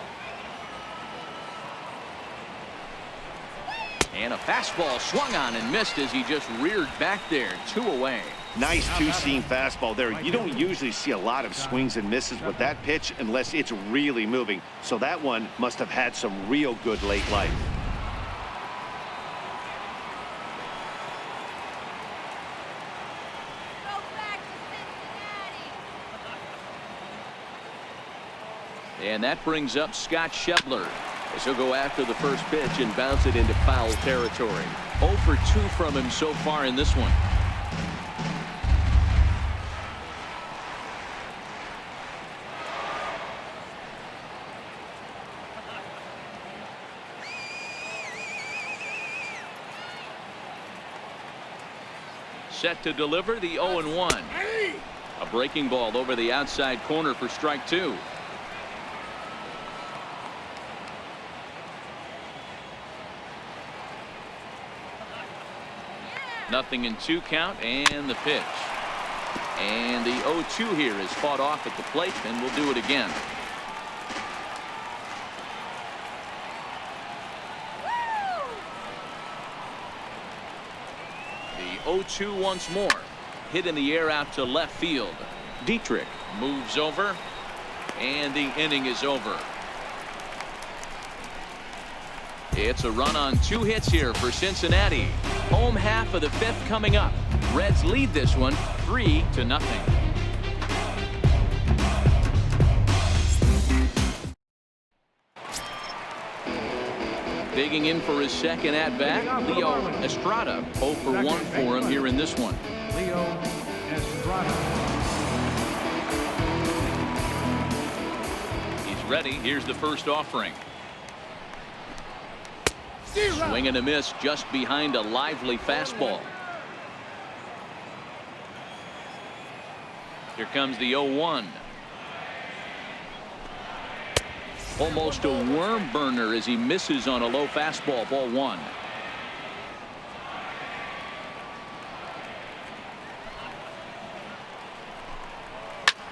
And a fastball swung on and missed as he just reared back there. 2 away. Nice two-seam fastball there. You don't usually see a lot of swings and misses with that pitch unless it's really moving. So that one must have had some real good late life. Go back to Cincinnati. And that brings up Scott Schebler, as he'll go after the first pitch and bounce it into foul territory. 0 for 2 from him so far in this one. Set to deliver the 0-1. A breaking ball over the outside corner for strike 2. Nothing in 2 count, and the pitch. And the 0-2 here is fought off at the plate, and we'll do it again. The 0-2 once more. Hit in the air out to left field. Dietrich moves over, and the inning is over. It's a run on 2 hits here for Cincinnati. Home half of the 5th coming up. Reds lead this one 3-0. Digging in for his second at-bat, Leo Estrada. 0 for 1 for him here in this one. Leo Estrada. He's ready. Here's the first offering. Swing and a miss just behind a lively fastball. Here comes the 0-1. Almost a worm burner as he misses on a low fastball. Ball 1.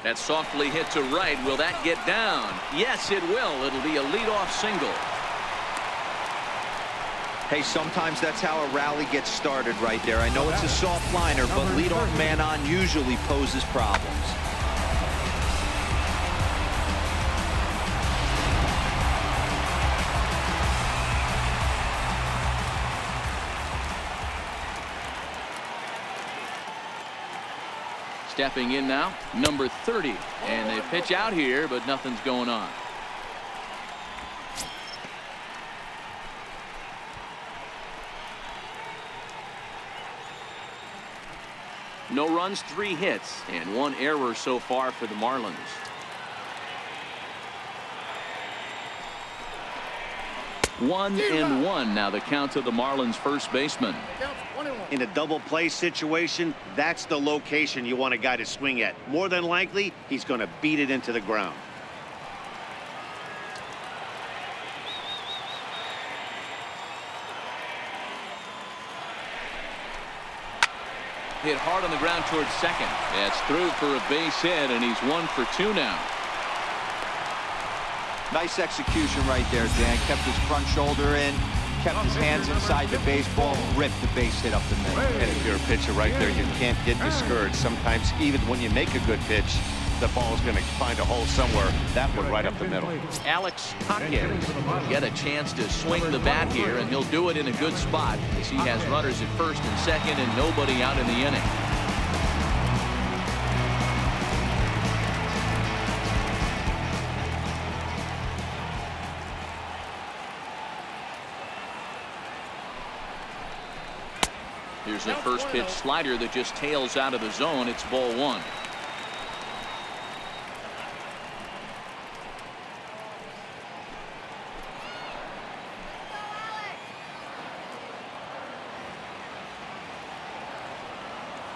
That softly hit to right. Will that get down? Yes, it will. It'll be a leadoff single. Hey, sometimes that's how a rally gets started right there. I know it's a soft liner, but leadoff man on usually poses problems. Stepping in now, number 30. And they pitch out here, but nothing's going on. No runs, 3 hits, and 1 error so far for the Marlins. One and one now the count to the Marlins first baseman. In a double play situation, that's the location you want a guy to swing at. More than likely, he's going to beat it into the ground. Hit hard on the ground towards second. That's through for a base hit, and he's 1 for 2 now. Nice execution right there, Dan. Kept his front shoulder in, kept his hands inside the baseball, ripped the base hit up the middle. And if you're a pitcher right there, you can't get discouraged. Sometimes even when you make a good pitch, the ball is going to find a hole somewhere. That one right up the middle. Alex Hawkins will get a chance to swing the bat here, and he'll do it in a good spot as he has runners at first and second and nobody out in the inning. Here's a first pitch slider that just tails out of the zone. It's ball one.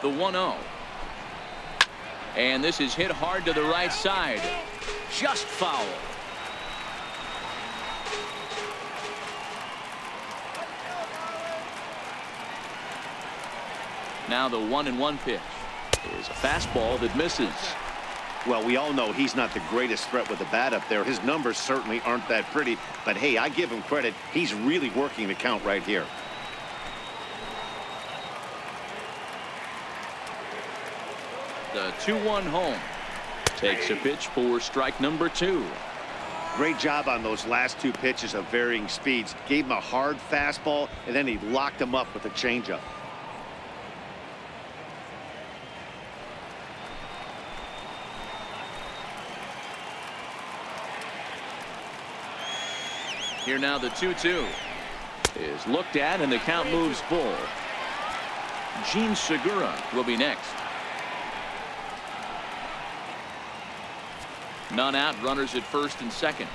The 1-0. And this is hit hard to the right side. Just foul. Now the 1-1 pitch is a fastball that misses. Well, we all know he's not the greatest threat with the bat up there. His numbers certainly aren't that pretty. But, hey, I give him credit. He's really working the count right here. The 2-1 home. Takes a pitch for strike number 2. Great job on those last 2 pitches of varying speeds. Gave him a hard fastball, and then he locked him up with a changeup. Here now the 2-2 is looked at, and the count moves full. Gene Segura will be next. None out, runners at first and second.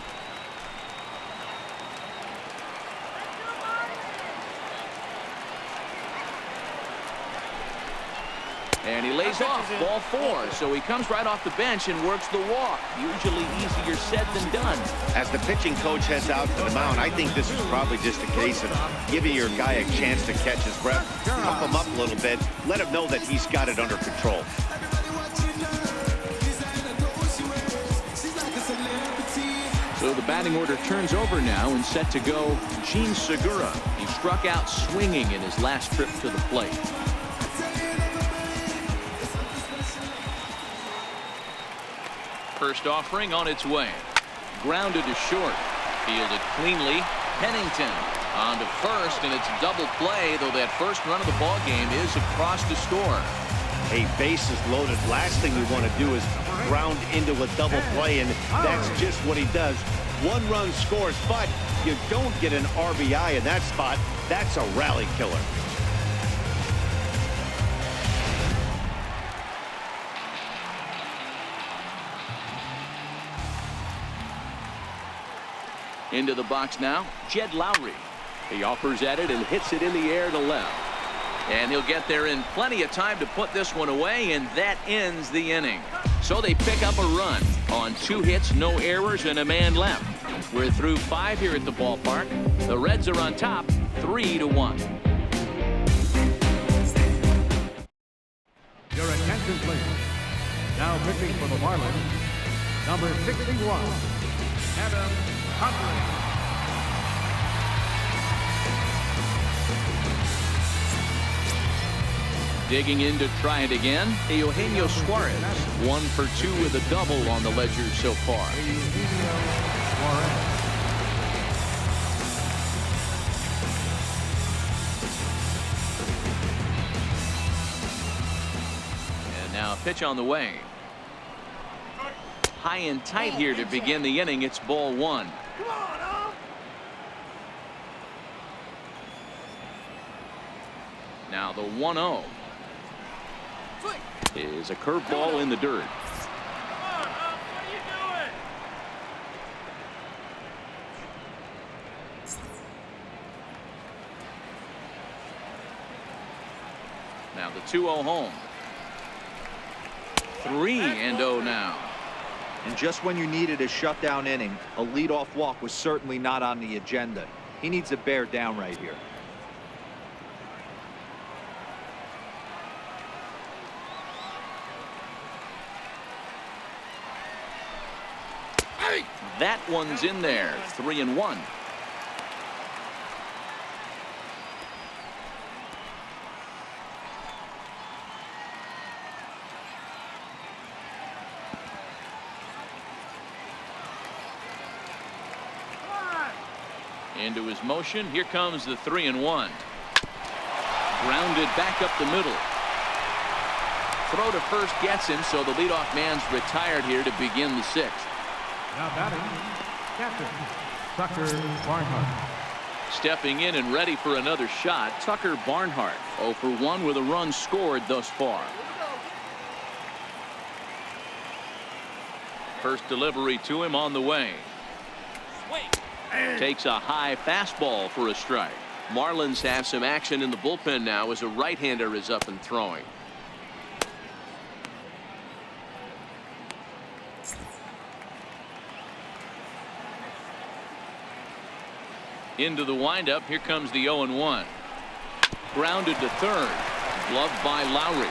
And he lays off, ball 4. So he comes right off the bench and works the walk. Usually easier said than done. As the pitching coach heads out to the mound, I think this is probably just a case of giving your guy a chance to catch his breath, pump him up a little bit, let him know that he's got it under control. So the batting order turns over now, and set to go Gene Segura. He struck out swinging in his last trip to the plate. First offering on its way. Grounded to short. Fielded cleanly. Pennington on to first, and it's a double play, though that first run of the ball game is across to score. Hey, bases loaded. Last thing we want to do is ground into a double play, and that's just what he does. 1 run scores, but you don't get an RBI in that spot. That's a rally killer. Into the box now, Jed Lowry. He offers at it and hits it in the air to left. And he'll get there in plenty of time to put this one away, and that ends the inning. So they pick up a run on 2 hits, no errors, and a man left. We're through 5 here at the ballpark. The Reds are on top, 3-1. Your attention, please. Now pitching for the Marlins, number 61, Adam Huntley. Digging in to try it again, Eugenio Suarez, 1 for 2 with a double on the ledger so far. And now a pitch on the way. High and tight here to begin the inning. It's ball 1. Now the 1-0 is a curveball in the dirt. Now the 2-0 home. 3-0 now. And just when you needed a shutdown inning, a leadoff walk was certainly not on the agenda. He needs to bear down right here. That one's in there. 3-1. Into his motion. Here comes the 3-1. Grounded back up the middle. Throw to first gets him, so the leadoff man's retired here to begin the 6th. Now batting, captain, Tucker Barnhart. Stepping in and ready for another shot, Tucker Barnhart. 0 for 1 with a run scored thus far. First delivery to him on the way. Takes a high fastball for a strike. Marlins have some action in the bullpen now as a right-hander is up and throwing. Into the windup. Here comes the 0-1. Grounded to third. Gloved by Lowry.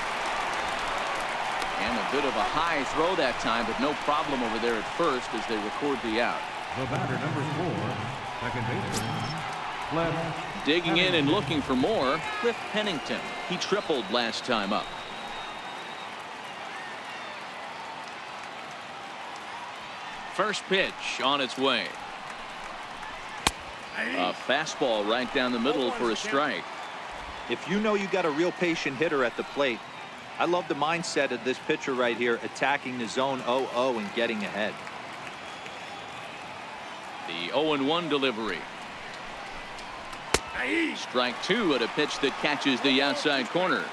And a bit of a high throw that time, but no problem over there at first as they record the out. The batter, number 4, second baseman, Cliff. Digging in and looking for more, Cliff Pennington. He tripled last time up. First pitch on its way. A fastball right down the middle for a strike. If you know you got a real patient hitter at the plate, I love the mindset of this pitcher right here, attacking the zone 0-0 and getting ahead. The 0-1 delivery. Strike 2 at a pitch that catches the outside corner.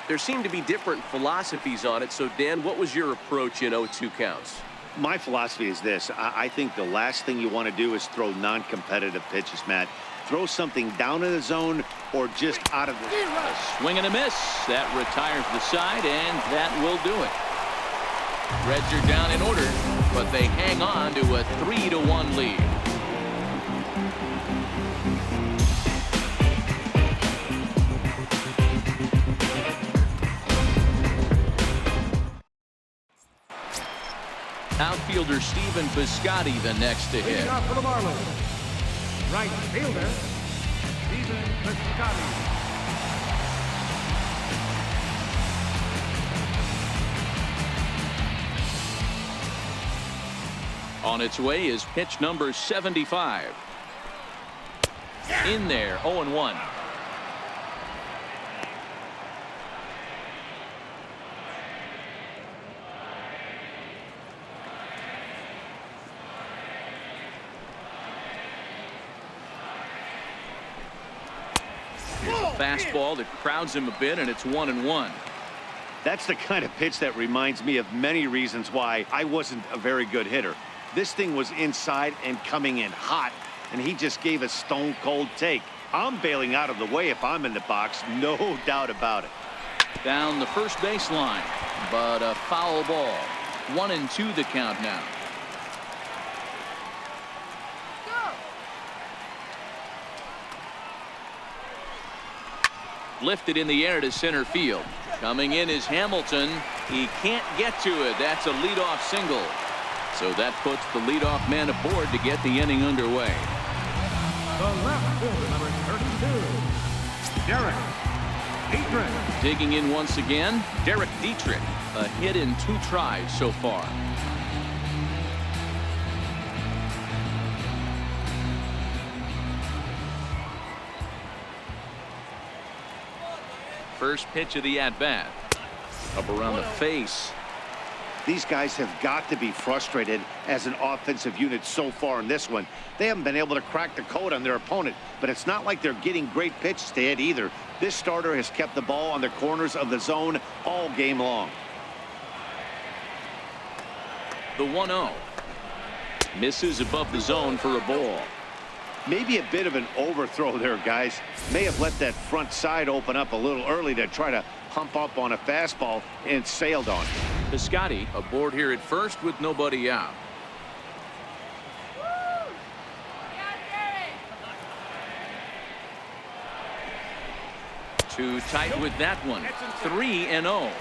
There seem to be different philosophies on it. So, Dan, what was your approach in 0-2 counts? My philosophy is this. I think the last thing you want to do is throw non-competitive pitches, Matt. Throw something down in the zone or just out of the... A swing and a miss. That retires the side, and that will do it. Reds are down in order, but they hang on to a 3-1 lead. Outfielder Stephen Piscotty the next to hit. Leading off for the Marlins, right fielder, Stephen Piscotty. On its way is pitch number 75. In there, 0-1. Here's a fastball that crowds him a bit, and it's 1-1. That's the kind of pitch that reminds me of many reasons why I wasn't a very good hitter. This thing was inside and coming in hot, and he just gave a stone-cold take. I'm bailing out of the way if I'm in the box, no doubt about it. Down the first baseline, but a foul ball. 1-2 the count now. Lifted in the air to center field. Coming in is Hamilton. He can't get to it. That's a leadoff single. So that puts the leadoff man aboard to get the inning underway. The left fielder, number 32, Derek Dietrich. Digging in once again, Derek Dietrich. A hit in 2 tries so far. First pitch of the at-bat. Up around the face. These guys have got to be frustrated as an offensive unit so far in this one. They haven't been able to crack the code on their opponent, but it's not like they're getting great pitches to hit either. This starter has kept the ball on the corners of the zone all game long. The 1-0. Misses above the zone for a ball. Maybe a bit of an overthrow there, guys. May have let that front side open up a little early to try to pump up on a fastball and sailed on it. Piscotty aboard here at first with nobody out. Too tight with that one. 3-0.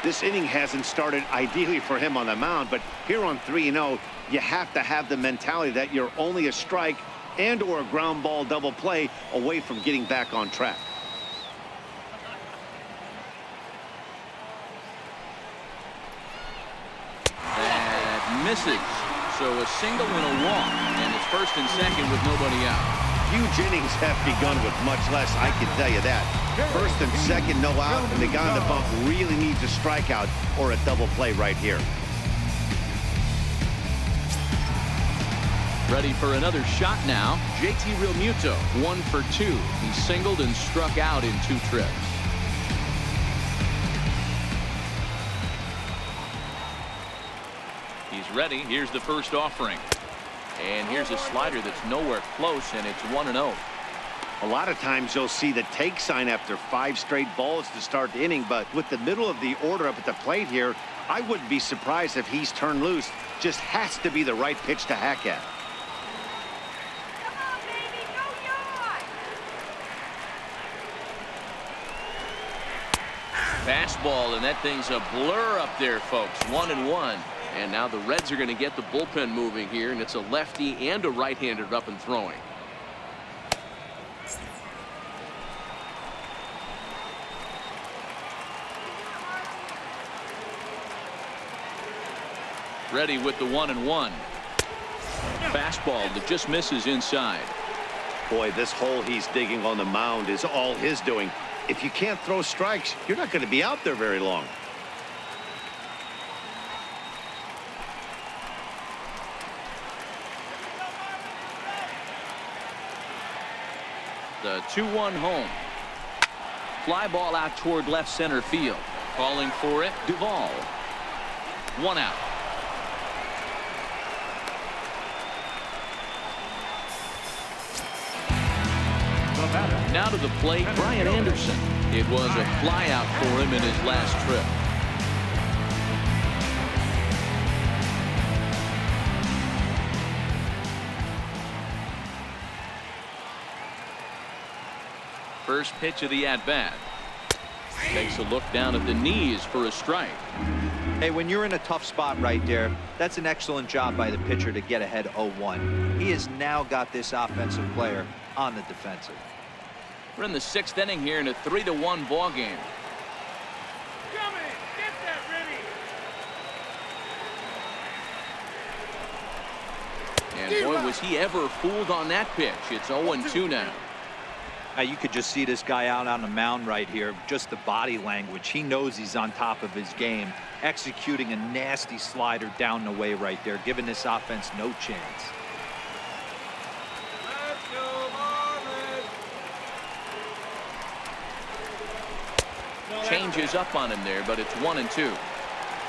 This inning hasn't started ideally for him on the mound, but here on 3-0, you have to have the mentality that you're only a strike and or a ground ball double play away from getting back on track. That misses. So a single and a walk, and it's first and second with nobody out. Huge innings have begun with much less, I can tell you that. First and second, no out, and the guy on the bump really needs a strikeout or a double play right here. Ready for another shot now. JT Realmuto, 1 for 2. He singled and struck out in 2 trips. He's ready. Here's the first offering. And here's a slider that's nowhere close, and it's 1-0. A lot of times you'll see the take sign after 5 straight balls to start the inning, but with the middle of the order up at the plate here, I wouldn't be surprised if he's turned loose. Just has to be the right pitch to hack at. Fastball, and that thing's a blur up there, folks. 1-1. And now the Reds are going to get the bullpen moving here, and it's a lefty and a right-hander up and throwing. Ready with the 1-1. Fastball that just misses inside. Boy, this hole he's digging on the mound is all his doing. If you can't throw strikes, you're not going to be out there very long. The 2-1 home. Fly ball out toward left center field. Calling for it, Duvall. 1 out. Now to the plate, Brian Anderson. It was a fly out for him in his last trip. First pitch of the at-bat. Takes a look down at the knees for a strike. Hey, when you're in a tough spot right there, that's an excellent job by the pitcher to get ahead 0-1. He has now got this offensive player on the defensive. We're in the 6th inning here in a 3-1 ball game. Come in, get that ready. And boy, was he ever fooled on that pitch. It's 0-2 now. You could just see this guy out on the mound right here. Just the body language. He knows he's on top of his game. Executing a nasty slider down the way right there, giving this offense no chance. Let's go, Marlins. Changes up on him there, but it's 1-2.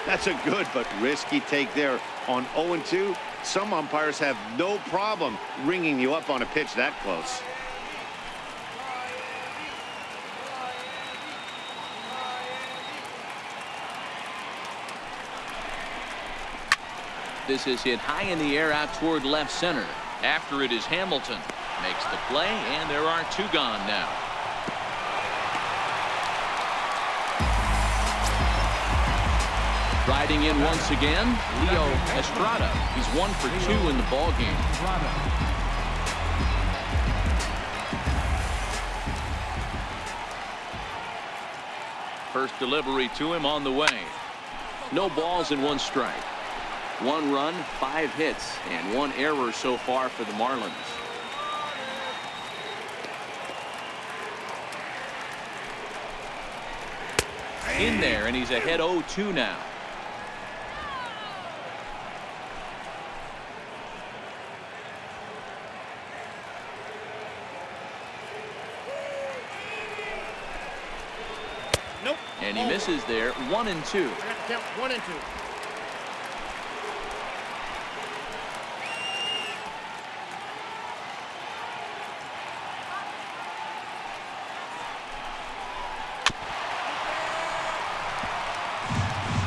That's a good but risky take there. On 0-2, some umpires have no problem ringing you up on a pitch that close. This is hit high in the air out toward left center. After it is Hamilton. Makes the play, and there are 2 gone now. Riding in once again, Leo Estrada. He's 1 for 2 in the ball game. First delivery to him on the way. No balls and 1 strike. 1 run, 5 hits, and 1 error so far for the Marlins. In there, and he's ahead 0-2 now. Nope. And he misses there. 1-2. I got to count 1 and 2.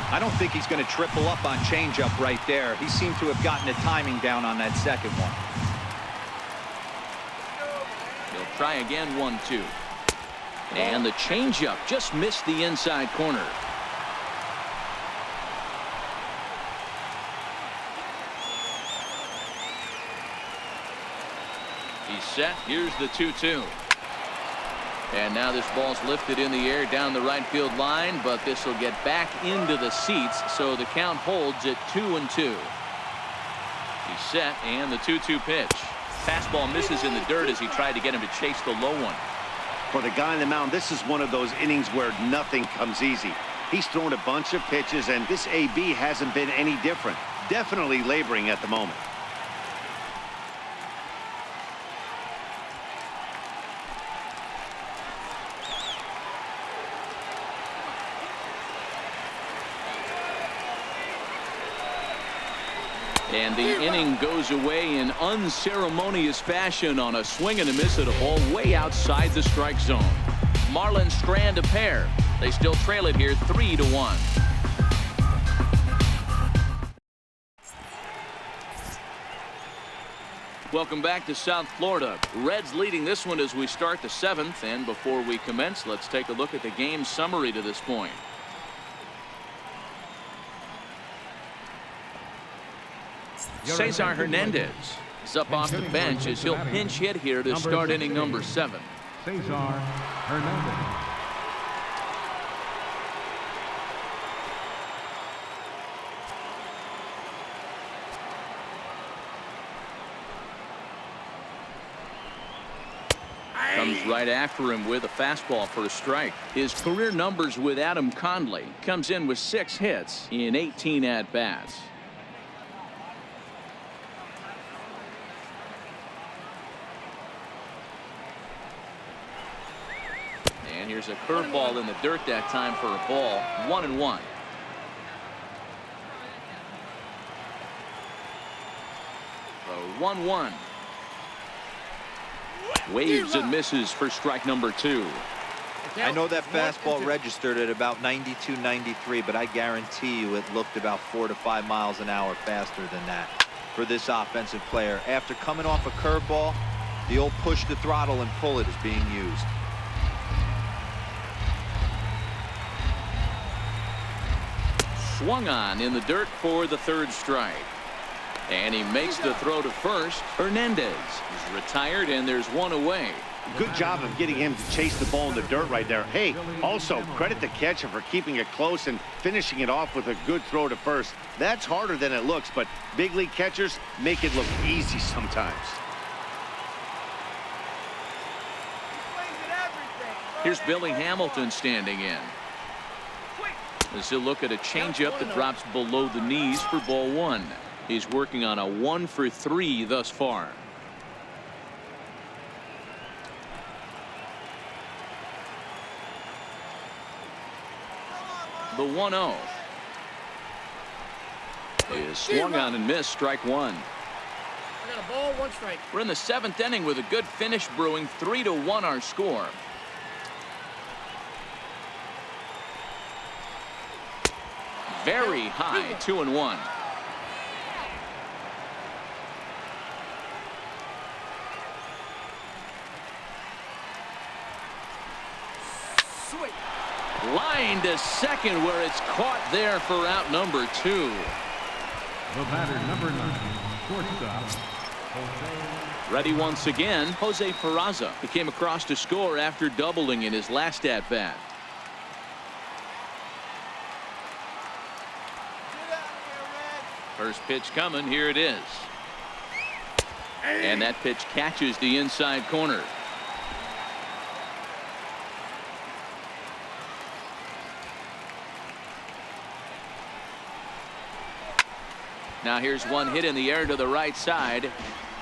I don't think he's going to triple up on changeup right there. He seemed to have gotten the timing down on that second one. He'll try again. 1-2. And the changeup just missed the inside corner. He's set. Here's the 2-2. And now this ball's lifted in the air down the right field line, but this will get back into the seats, so the count holds at 2-2. He's set, and the 2-2 pitch. Fastball misses in the dirt as he tried to get him to chase the low one. For the guy on the mound, this is one of those innings where nothing comes easy. He's thrown a bunch of pitches, and this AB hasn't been any different. Definitely laboring at the moment. And the inning goes away in unceremonious fashion on a swing and a miss at a ball way outside the strike zone. Marlins strand a pair. They still trail it here 3-1. Welcome back to South Florida. Reds leading this one as we start the 7th. And before we commence, let's take a look at the game summary to this point. Cesar Hernandez is up off the bench as he'll pinch hit here to start inning number 7. Cesar Hernandez. Comes right after him with a fastball for a strike. His career numbers with Adam Conley comes in with 6 hits in 18 at-bats. And here's a curveball in the dirt that time for a ball. 1-1. So 1-1. Waves and misses for strike number 2. I know that fastball registered at about 92, 93, but I guarantee you it looked about 4 to 5 miles an hour faster than that for this offensive player. After coming off a curveball, the old push the throttle and pull it is being used. Swung on in the dirt for the 3rd strike. And he makes the throw to first. Hernandez is retired, and there's one away. Good job of getting him to chase the ball in the dirt right there. Hey, also credit the catcher for keeping it close and finishing it off with a good throw to first. That's harder than it looks, but big league catchers make it look easy sometimes. Here's Billy Hamilton standing in. As he'll look at a changeup that drops below the knees for ball 1. He's working on a 1-for-3 thus far. The 1-0 is swung on and missed. Strike 1. I got a ball, 1 strike. We're in the 7th inning with a good finish brewing. 3-1 our score. Very high. 2-1. Sweet. Line to second where it's caught there for out number 2. The batter, number 9, shortstop, Jose. Ready once again, Jose Peraza. He came across to score after doubling in his last at-bat. First pitch coming. Here it is. And that pitch catches the inside corner. Now here's one hit in the air to the right side,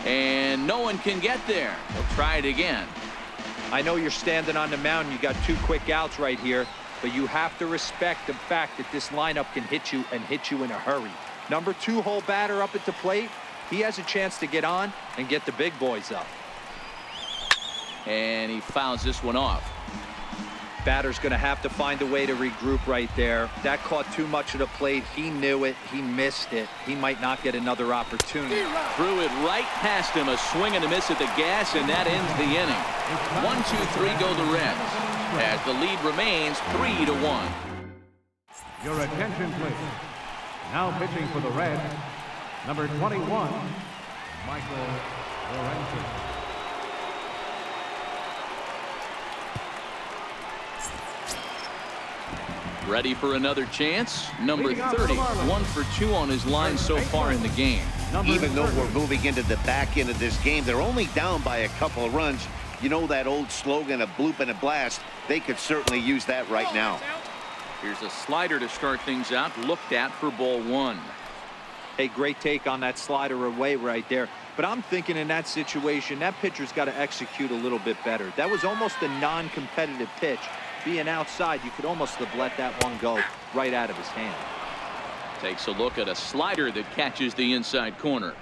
and no one can get there. They'll try it again. I know you're standing on the mound. You got 2 quick outs right here, but you have to respect the fact that this lineup can hit you and hit you in a hurry. Number 2 hole batter up at the plate. He has a chance to get on and get the big boys up. And he fouls this one off. Batter's going to have to find a way to regroup right there. That caught too much of the plate. He knew it. He missed it. He might not get another opportunity. Threw it right past him. A swing and a miss at the gas, and that ends the inning. 1-2-3 go the Reds, as the lead remains 3-1. Your attention, please. Now pitching for the Reds, number 21, Michael Lorenzen. Ready for another chance. Number 30, 1 for 2 on his line so far in the game. Even though we're moving into the back end of this game, they're only down by a couple of runs. You know that old slogan, a bloop and a blast. They could certainly use that right now. Here's a slider to start things out, looked at for ball 1. Hey, great take on that slider away right there. But I'm thinking in that situation, that pitcher's got to execute a little bit better. That was almost a non-competitive pitch. Being outside, you could almost have let that one go right out of his hand. Takes a look at a slider that catches the inside corner.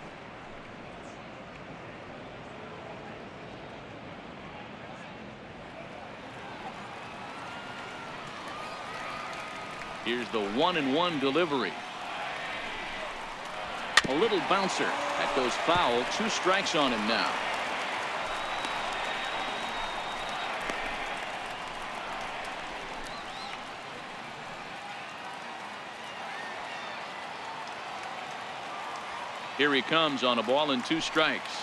Here's the 1-1 delivery. A little bouncer that goes foul. 2 strikes on him now. Here he comes on a ball and 2 strikes.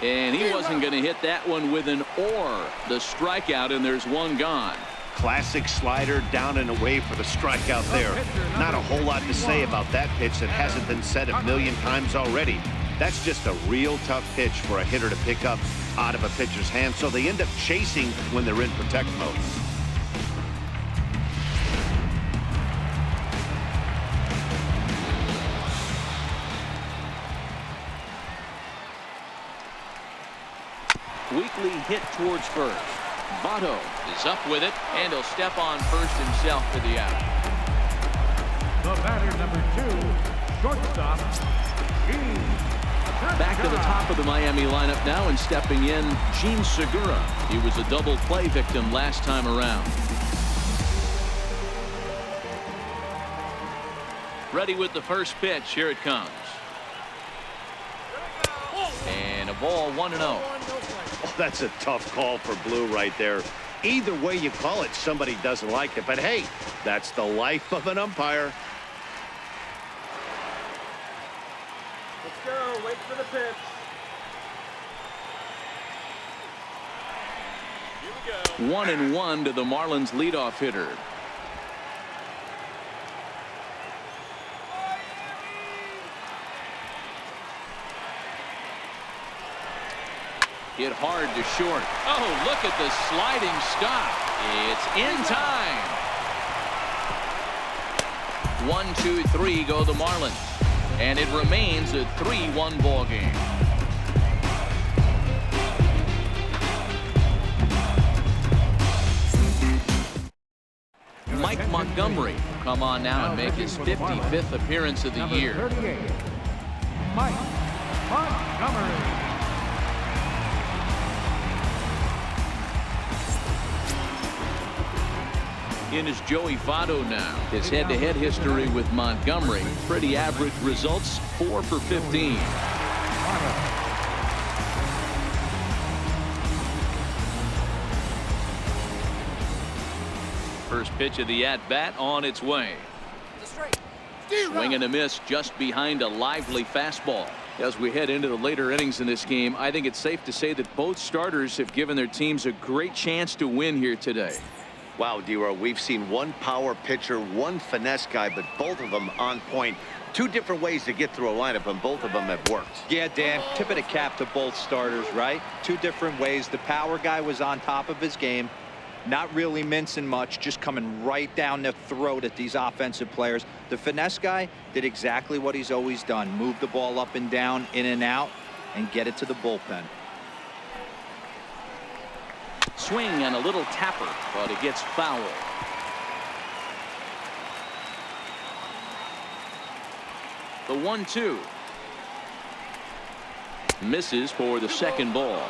And he wasn't going to hit that one with an or. The strikeout, and there's 1 gone. Classic slider down and away for the strikeout there. Not a whole lot to say about that pitch that hasn't been said a million times already. That's just a real tough pitch for a hitter to pick up out of a pitcher's hand, so they end up chasing when they're in protect mode. Weekly hit towards first. Votto is up with it, and he'll step on first himself for the out. The batter, number 2, shortstop, Gene. Back to the top of the Miami lineup now, and stepping in, Gene Segura. He was a double play victim last time around. Ready with the first pitch. Here it comes. And a ball, 1-0. Oh, that's a tough call for Blue right there. Either way you call it, somebody doesn't like it. But hey, that's the life of an umpire. Let's go. Wait for the pitch. Here we go. 1-1 to the Marlins leadoff hitter. Hit hard to short. Oh, look at the sliding stop. It's in time. 1, 2, 3 go the Marlins. And it remains a 3-1 ball game. Mike Montgomery will come on now and make his 55th appearance of the year. 38, Mike Montgomery. In is Joey Votto now. His head-to-head history with Montgomery. Pretty average results, 4 for 15. First pitch of the at-bat on its way. Swing and a miss just behind a lively fastball. As we head into the later innings in this game, I think it's safe to say that both starters have given their teams a great chance to win here today. Wow, D-Row, we've seen one power pitcher, one finesse guy, but both of them on point. 2 different ways to get through a lineup, and both of them have worked. Yeah, Dan, tip of the cap to both starters, right? 2 different ways. The power guy was on top of his game, not really mincing much, just coming right down the throat at these offensive players. The finesse guy did exactly what he's always done. Move the ball up and down, in and out, and get it to the bullpen. Swing and a little tapper, but it gets foul. The 1-2. Misses for the second ball.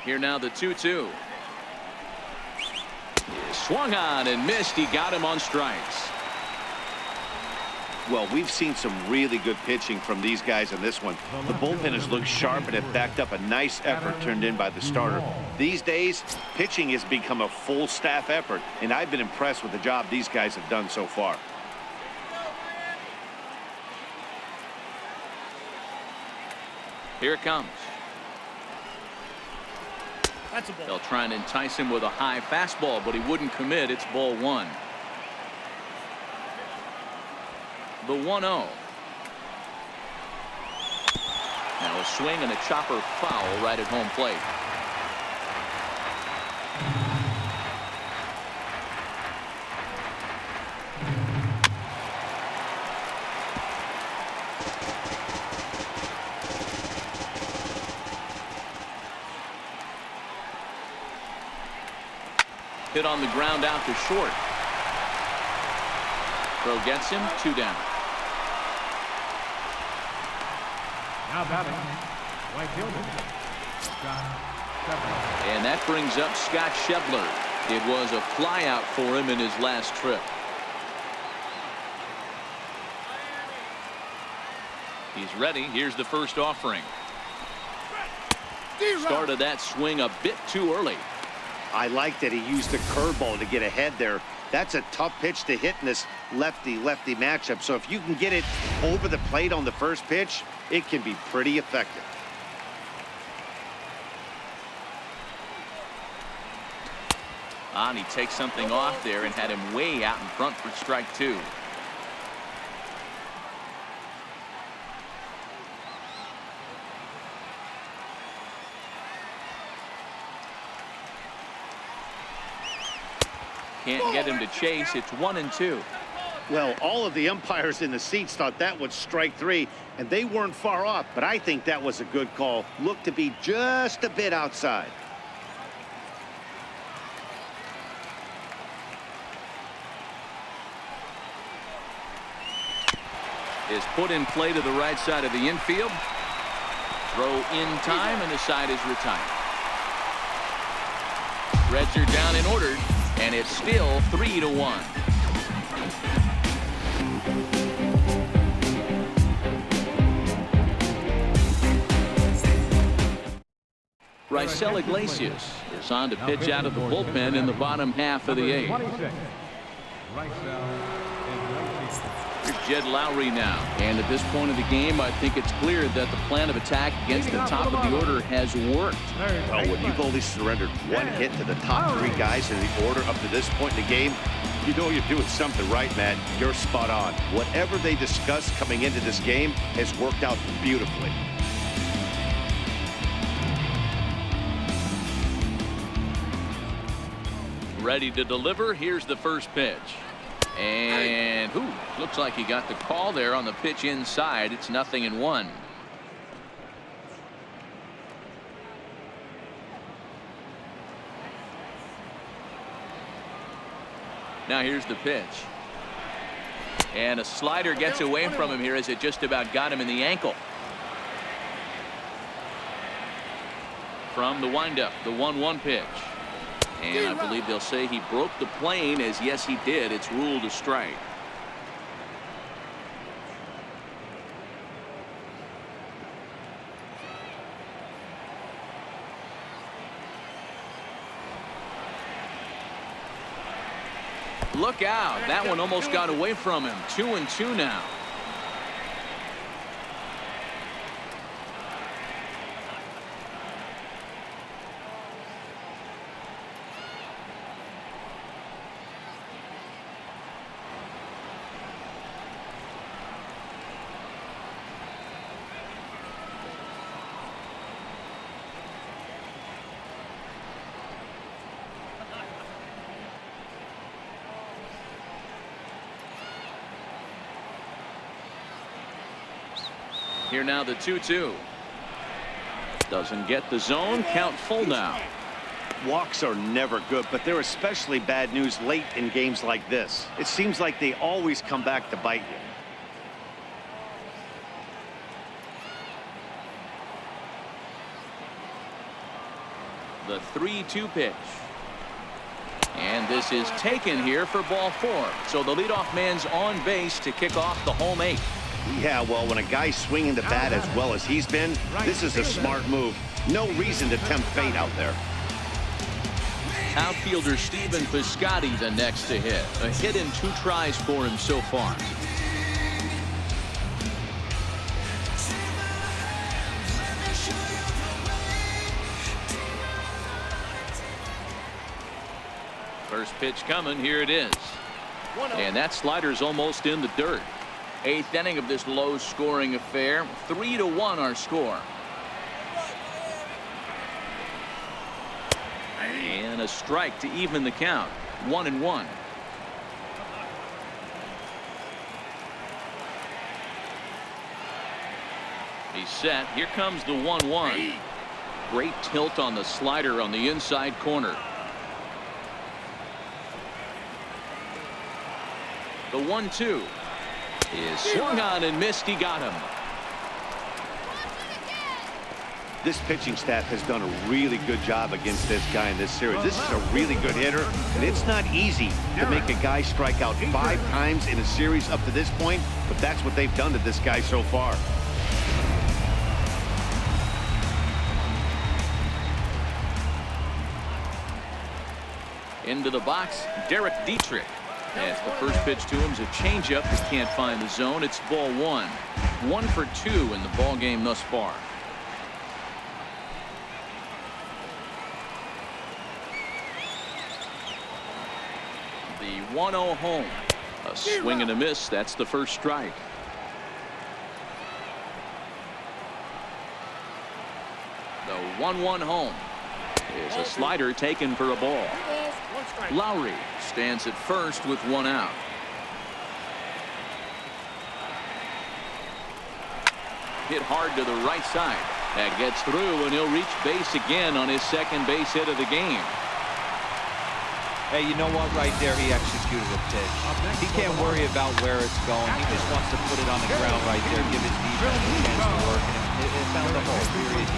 Here now the 2-2. Swung on and missed. He got him on strikes. Well, we've seen some really good pitching from these guys in this one. The bullpen has looked sharp and have backed up a nice effort turned in by the starter. These days, pitching has become a full staff effort, and I've been impressed with the job these guys have done so far. Here it comes. That's a ball. They'll try and entice him with a high fastball, but he wouldn't commit. It's ball 1. The 1-0. Now a swing and a chopper foul right at home plate. Hit on the ground out to short. Throw gets him, 2 down. Now batting, right fielder, Scott Shepler. And that brings up Scott Shepler. It was a flyout for him in his last trip. He's ready. Here's the first offering. Started that swing a bit too early. I like that he used the curveball to get ahead there. That's a tough pitch to hit in this lefty-lefty matchup. So if you can get it over the plate on the first pitch, it can be pretty effective. And he takes something off there and had him way out in front for strike 2. Can't get him to chase. It's 1-2. Well, all of the umpires in the seats thought that was strike 3, and they weren't far off, but I think that was a good call. Looked to be just a bit outside. Is put in play to the right side of the infield. Throw in time, and the side is retired. Reds are down and ordered, and it's still 3-1. Raisel Iglesias is on to pitch out of the bullpen in the bottom half of the 8th. 26, Raisel Iglesias. Here's Jed Lowry now. And at this point of the game, I think it's clear that the plan of attack against the top of the order has worked. Well, when you've only surrendered 1 hit to the top 3 guys in the order up to this point in the game, you know you're doing something right, Matt. You're spot on. Whatever they discussed coming into this game has worked out beautifully. Ready to deliver. Here's the first pitch. And looks like he got the call there on the pitch inside. It's 0-1. Now here's the pitch. And a slider gets away from him here as it just about got him in the ankle. From the windup, the 1-1 pitch. And I believe they'll say he broke the plane, as yes he did. It's ruled a strike. Look out. That one almost got away from him. 2-2 now. Here now the 2-2. Doesn't get the zone. Count full now. Walks are never good, but they're especially bad news late in games like this. It seems like they always come back to bite you. The 3-2 pitch. And this is taken here for ball 4. So the leadoff man's on base to kick off the home 8th. Yeah, well, when a guy's swinging the bat as well as he's been, this is a smart move. No reason to tempt fate out there. Outfielder Stephen Piscotty the next to hit. A hit in 2 tries for him so far. First pitch coming. Here it is. And that slider's almost in the dirt. 8th inning of this low-scoring affair. 3-1 our score. And a strike to even the count. 1-1. He's set. Here comes the 1-1. Great tilt on the slider on the inside corner. The 1-2 is swung on and missed. He got him. This pitching staff has done a really good job against this guy in this series. This is a really good hitter, and it's not easy to make a guy strike out 5 times in a series up to this point, but that's what they've done to this guy so far. Into the box, Derek Dietrich. As the first pitch to him is a changeup that can't find the zone. It's ball 1. 1 for 2 in the ball game thus far. The 1-0 home. A swing and a miss. That's the first strike. The 1-1 home is a slider taken for a ball. Lowry stands at first with 1 out. Hit hard to the right side. That gets through, and he'll reach base again on his second base hit of the game. Hey, you know what? Right there, he executed a pitch. He can't worry about where it's going. He just wants to put it on the ground right there, give his defense a chance to work, and it found the hole. Period.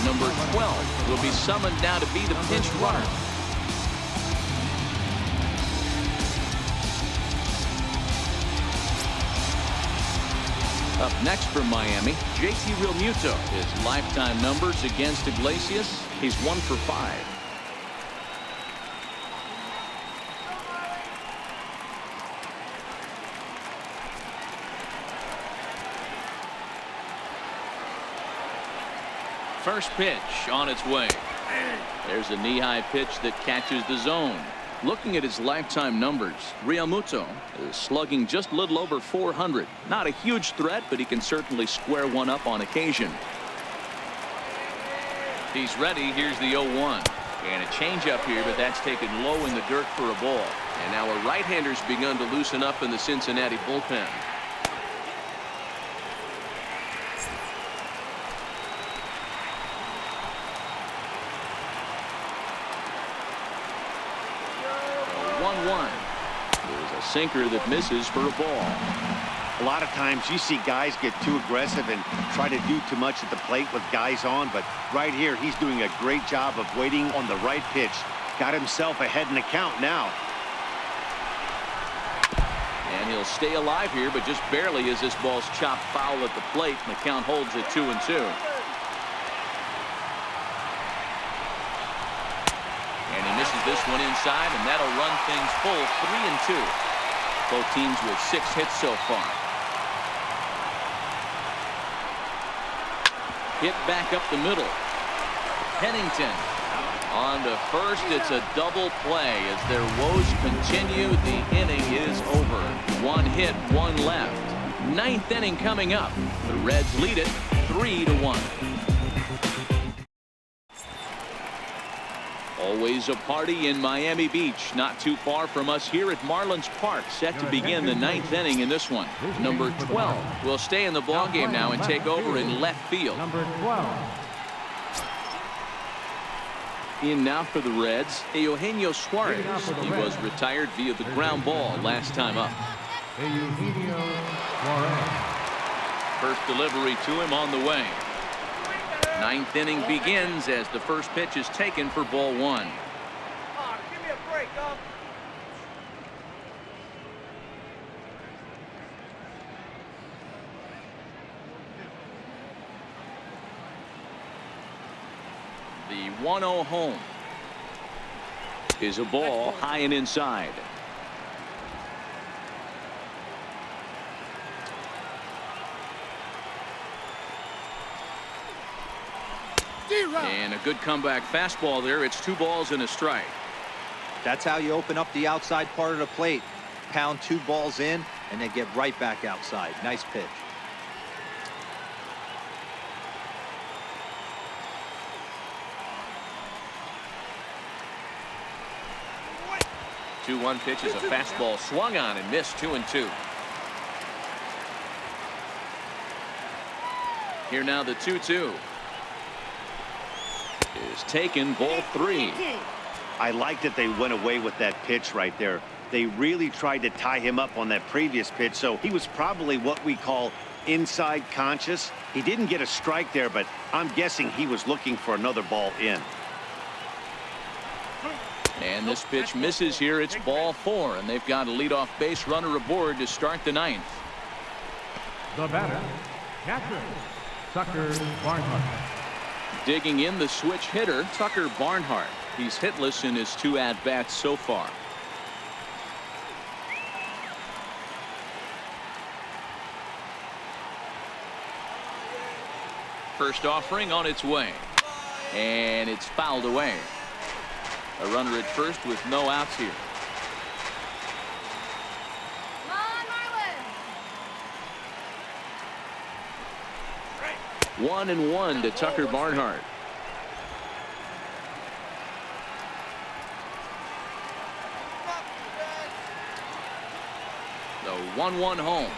Number 12 will be summoned now to be the pinch runner. Up next from Miami, JT Realmuto. His lifetime numbers against Iglesias, he's 1 for 5. First pitch on its way. There's a knee-high pitch that catches the zone. Looking at his lifetime numbers, Realmuto is slugging just a little over 400. Not a huge threat, but he can certainly square one up on occasion. He's ready. Here's the 0-1. And a changeup here, but that's taken low in the dirt for a ball. And now a right-hander's begun to loosen up in the Cincinnati bullpen. There's a sinker that misses for a ball. A lot of times you see guys get too aggressive and try to do too much at the plate with guys on, but right here he's doing a great job of waiting on the right pitch. Got himself ahead in the count now. And he'll stay alive here, but just barely as this ball's chopped foul at the plate, and the count holds at 2-2. And he misses this one inside, and that'll run things full 3-2. Both teams with 6 hits so far. Hit back up the middle. Pennington on to first. It's a double play as their woes continue. The inning is over. 1 hit, 1 left. 9th inning coming up. The Reds lead it 3-1. Always a party in Miami Beach, not too far from us here at Marlins Park, set to begin the 9th inning in this one. Number 12 will stay in the ballgame now and take over in left field. Number 12. In now for the Reds, Eugenio Suarez. He was retired via the ground ball last time up. Eugenio Suarez. First delivery to him on the way. 9th inning begins as the first pitch is taken for ball 1. Give me a break, dog. The 1-0 home is a ball high and inside. And a good comeback fastball there. It's 2 balls and a strike. That's how you open up the outside part of the plate. Pound 2 balls in and then get right back outside. Nice pitch. The 2-1 pitch is a fastball swung on and missed. 2-2. Here now the 2-2 is taken, ball 3. I like that they went away with that pitch right there. They really tried to tie him up on that previous pitch, so he was probably what we call inside conscious. He didn't get a strike there, but I'm guessing he was looking for another ball in. And this pitch misses here. It's ball 4, and they've got a leadoff base runner aboard to start the 9th. The batter, catcher, Tucker Barnhart. Digging in, the switch hitter, Tucker Barnhart. He's hitless in his 2 at-bats so far. First offering on its way, and it's fouled away. A runner at first with no outs here. Come on, Marlins. 1-1 to Tucker Barnhart. The 1-1 home.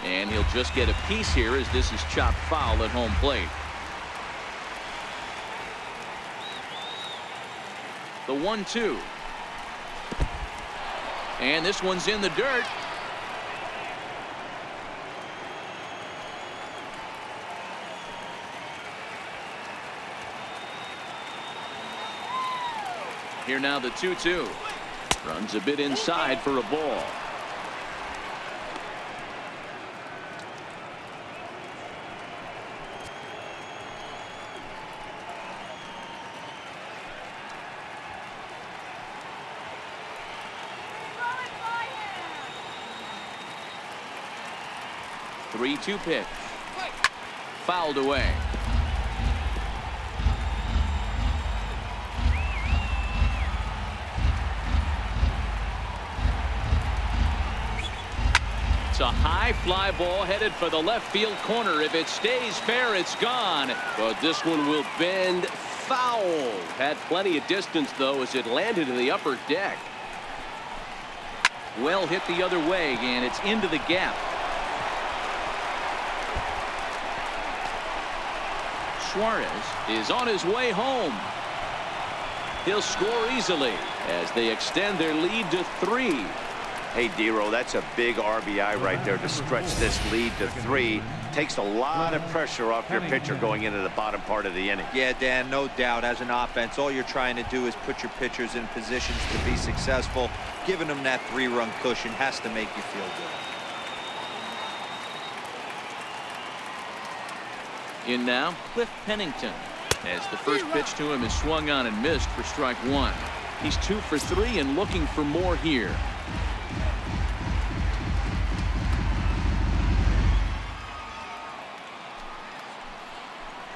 And he'll just get a piece here as this is chopped foul at home plate. The 1-2. And this one's in the dirt. Here now the 2-2. Runs a bit inside for a ball. Throw it by him. 3-2 pitch. Fouled away. It's a high fly ball headed for the left field corner. If it stays fair, it's gone. But this one will bend foul. Had plenty of distance, though, as it landed in the upper deck. Well hit the other way, and it's into the gap. Suarez is on his way home. He'll score easily as they extend their lead to 3. Hey, Dero, that's a big RBI right there to stretch this lead to 3. Takes a lot of pressure off your pitcher going into the bottom part of the inning. Yeah, Dan, no doubt. As an offense, all you're trying to do is put your pitchers in positions to be successful. Giving them that 3-run cushion has to make you feel good. In now, Cliff Pennington, as the first pitch to him is swung on and missed for strike 1. He's 2 for 3 and looking for more here.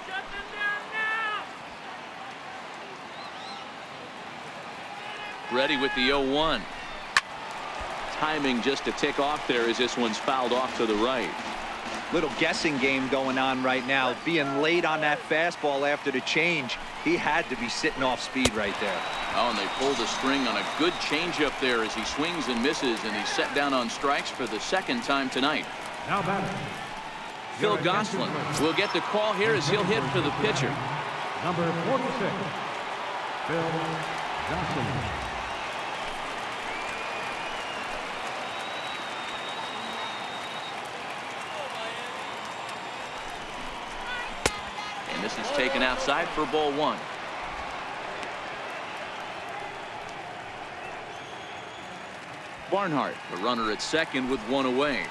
Shut them down now. Ready with the 0-1. Timing just a tick off there as this one's fouled off to the right. Little guessing game going on right now. Being late on that fastball after the change. He had to be sitting off speed right there. Oh, and they pulled the string on a good changeup there as he swings and misses, and he's set down on strikes for the 2nd time tonight. Now batter, Phil Gosselin will get the call here as he'll hit for the pitcher. number 46, Phil Gosselin. And this is taken outside for ball 1. Barnhart, the runner at second with 1 away.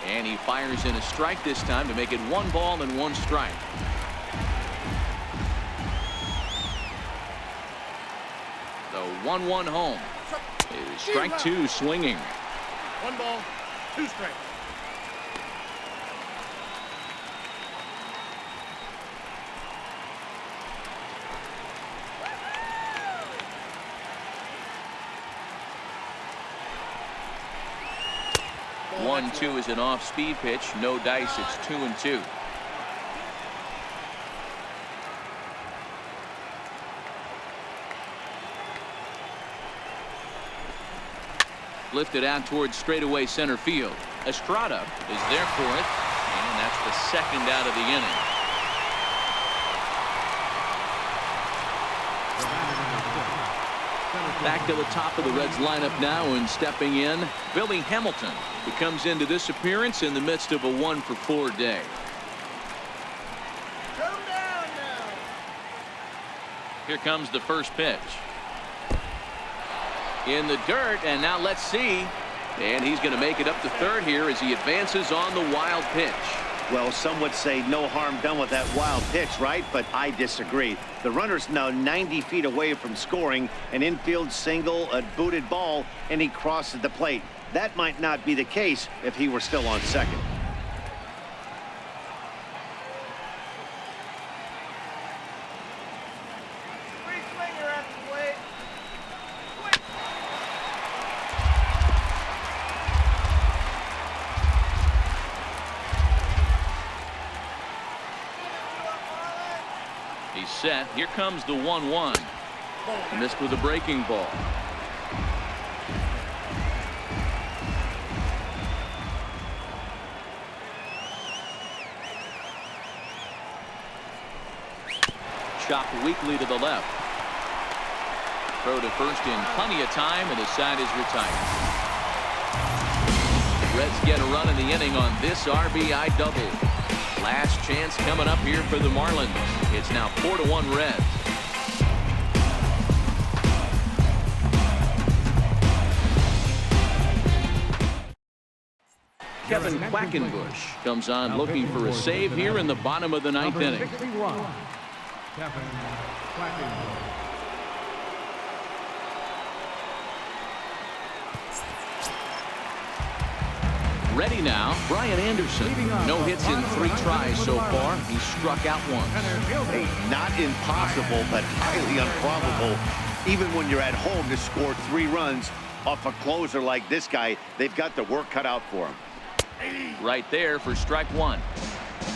And he fires in a strike this time to make it 1 ball and 1 strike. The 1-1 home. It is strike 2 swinging. 1 ball, 2 strikes. One, 2 is an off-speed pitch. No dice. It's 2-2. Lifted out towards straightaway center field. Estrada is there for it, and that's the 2nd out of the inning. Back to the top of the Reds lineup now, and stepping in, Billy Hamilton, who comes into this appearance in the midst of a 1-for-4 day. Come down now. Here comes the first pitch. In the dirt, and now let's see. And he's going to make it up to third here as he advances on the wild pitch. Well, some would say no harm done with that wild pitch, right? But I disagree. The runner's now 90 feet away from scoring, an infield single, a booted ball, and he crosses the plate. That might not be the case if he were still on second. Free swinger at the plate. He's set. Here comes the 1-1. Missed with a breaking ball. Chopped weakly to the left. Throw to first in plenty of time, and the side is retired. Reds get a run in the inning on this RBI double. Last chance coming up here for the Marlins. It's now 4-1 Reds. Kevin Quackenbush comes on looking for a save here in the bottom of the ninth inning. 61, Kevin Quackenbush. Ready now, Brian Anderson. No hits in 3 tries so far. He's struck out once. Hey, not impossible, but highly improbable. Even when you're at home to score 3 runs off a closer like this guy, they've got the work cut out for him. Right there for strike 1.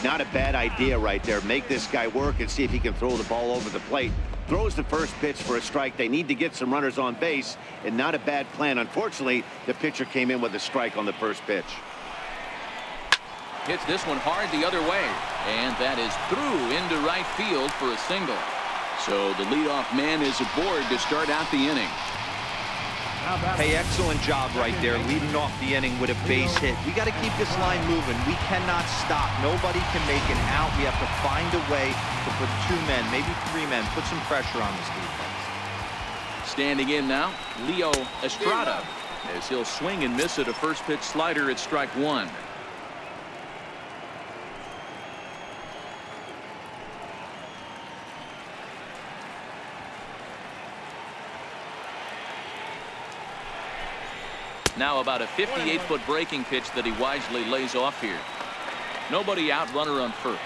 Not a bad idea right there. Make this guy work and see if he can throw the ball over the plate. Throws the first pitch for a strike. They need to get some runners on base, and not a bad plan. Unfortunately, the pitcher came in with a strike on the first pitch. Hits this one hard the other way, and that is through into right field for a single. So the leadoff man is aboard to start out the inning. Hey, excellent job right there, leading off the inning with a base hit. We got to keep this line moving. We cannot stop. Nobody can make an out. We have to find a way to put 2 men, maybe 3 men, put some pressure on this defense. Standing in now, Leo Estrada, as he'll swing and miss at a first pitch slider at strike 1. Now about a 58-foot breaking pitch that he wisely lays off here. Nobody out, runner on first.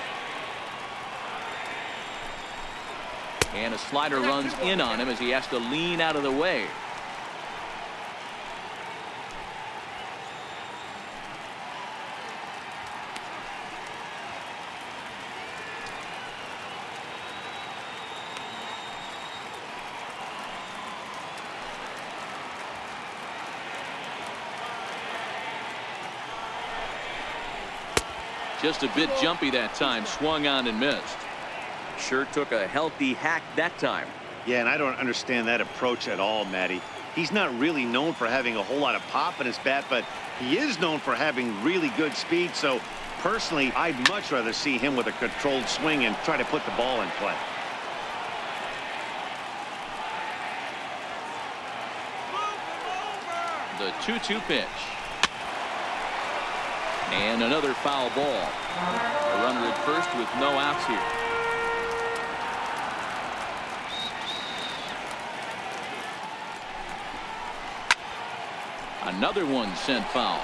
And a slider runs in on him as he has to lean out of the way. Just a bit jumpy that time, swung on and missed. Sure took a healthy hack that time. Yeah, and I don't understand that approach at all, Matty. He's not really known for having a whole lot of pop in his bat, but he is known for having really good speed. So personally, I'd much rather see him with a controlled swing and try to put the ball in play. The 2-2 pitch. And another foul ball. A runner at first with no outs here. Another one sent foul.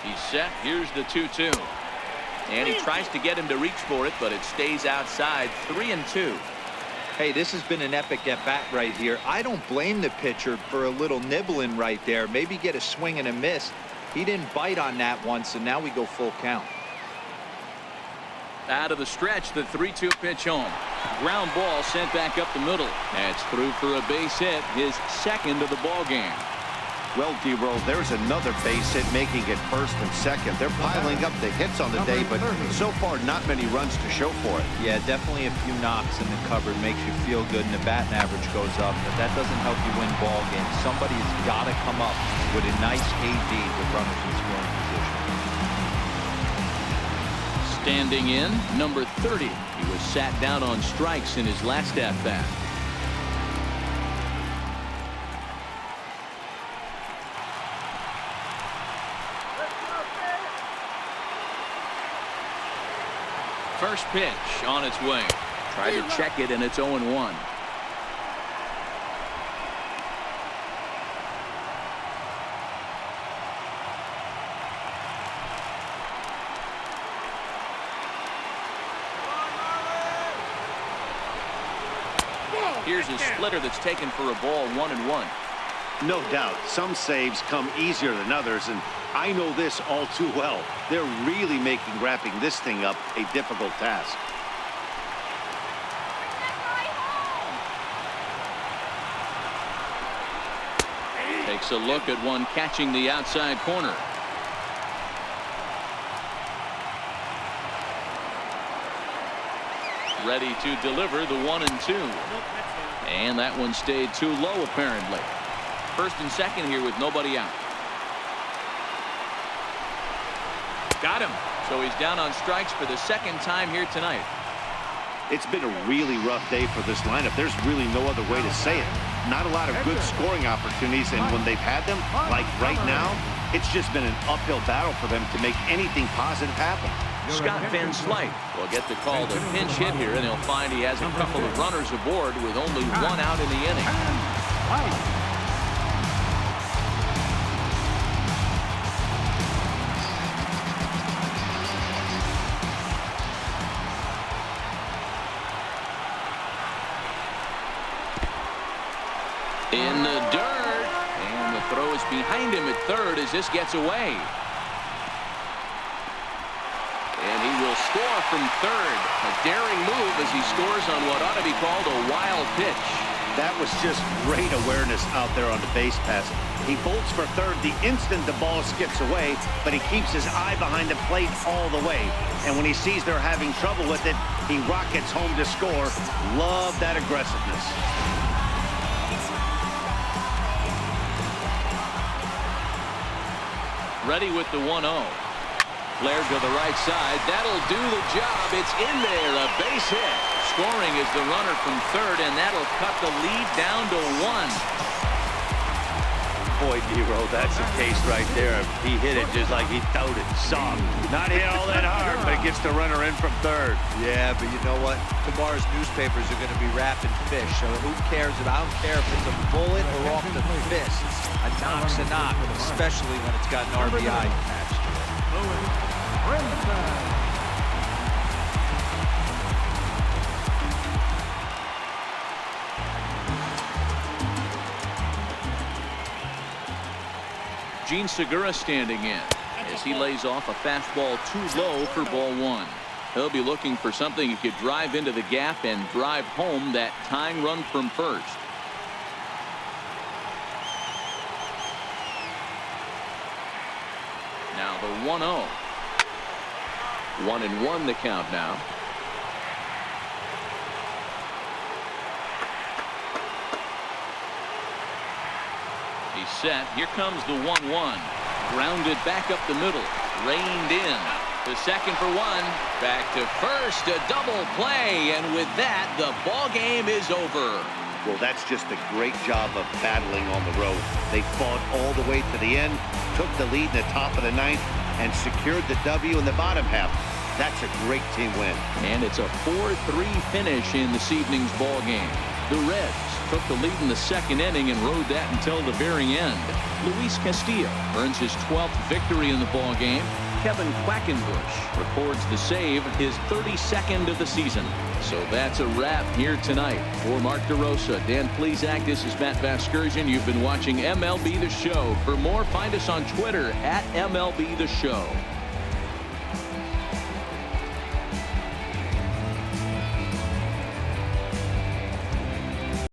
He's set. Here's the 2-2. And he tries to get him to reach for it, but it stays outside. 3-2. Hey, this has been an epic at-bat right here. I don't blame the pitcher for a little nibbling right there. Maybe get a swing and a miss. He didn't bite on that once, and now we go full count. Out of the stretch, the 3-2 pitch home. Ground ball sent back up the middle. That's through for a base hit, his second of the ball game. Well, D-Roll, there's another base hit, making it first and second. They're piling up the hits on the day, but so far not many runs to show for it. Yeah, definitely a few knocks in the cupboard makes you feel good, and the batting average goes up, but that doesn't help you win ball games. Somebody's got to come up with a nice AD with runners in scoring position. Standing in, number 30. He was sat down on strikes in his last at-bat. First pitch on its way. Tried to check it, and it's 0-1. Here's a splitter that's taken for a ball, 1-1. No doubt, some saves come easier than others, and I know this all too well. They're really making wrapping this thing up a difficult task. Takes a look at one catching the outside corner. Ready to deliver the 1-2. And that one stayed too low, apparently. First and second here with nobody out. Got him. So he's down on strikes for the second time here tonight. It's been a really rough day for this lineup. There's really no other way to say it. Not a lot of good scoring opportunities, and when they've had them, like right now, it's just been an uphill battle for them to make anything positive happen. Scott Van Slyke will get the call to pinch hit here, and he'll find he has a couple of runners aboard with only one out in the inning. In the dirt, and the throw is behind him at third as this gets away. And he will score from third. A daring move as he scores on what ought to be called a wild pitch. That was just great awareness out there on the base pass. He bolts for third the instant the ball skips away, but he keeps his eye behind the plate all the way. And when he sees they're having trouble with it, he rockets home to score. Love that aggressiveness. Ready with the 1-0. Flared to the right side. That'll do the job. It's in there. A base hit. Scoring is the runner from third, and that'll cut the lead down to 1. Boy, D-Roll, that's the case right there. He hit it just like he throwed it. Soft. Not hit all that hard, but it gets the runner in from third. Yeah, but you know what? Tomorrow's newspapers are going to be wrapping fish, so who cares? I don't care if it's a bullet or off the fist. A knock's a knock, especially when it's got an RBI attached to it. Gene Segura standing in as he lays off a fastball too low for ball 1. He'll be looking for something he could drive into the gap and drive home that tying run from first. Now the 1-0. 1-1 the count now. He's set. Here comes the 1-1. Grounded back up the middle. Reined in. The second for one. Back to first. A double play. And with that, the ball game is over. Well, that's just a great job of battling on the road. They fought all the way to the end, took the lead in the top of the ninth, and secured the W in the bottom half. That's a great team win. And it's a 4-3 finish in this evening's ball game. The Reds took the lead in the second inning and rode that until the very end. Luis Castillo earns his 12th victory in the ball game. Kevin Quackenbush records the save, his 32nd of the season. So that's a wrap here tonight. For Mark DeRosa, Dan Plesac, this is Matt Vasgersian. You've been watching MLB The Show. For more, find us on Twitter at MLB The Show.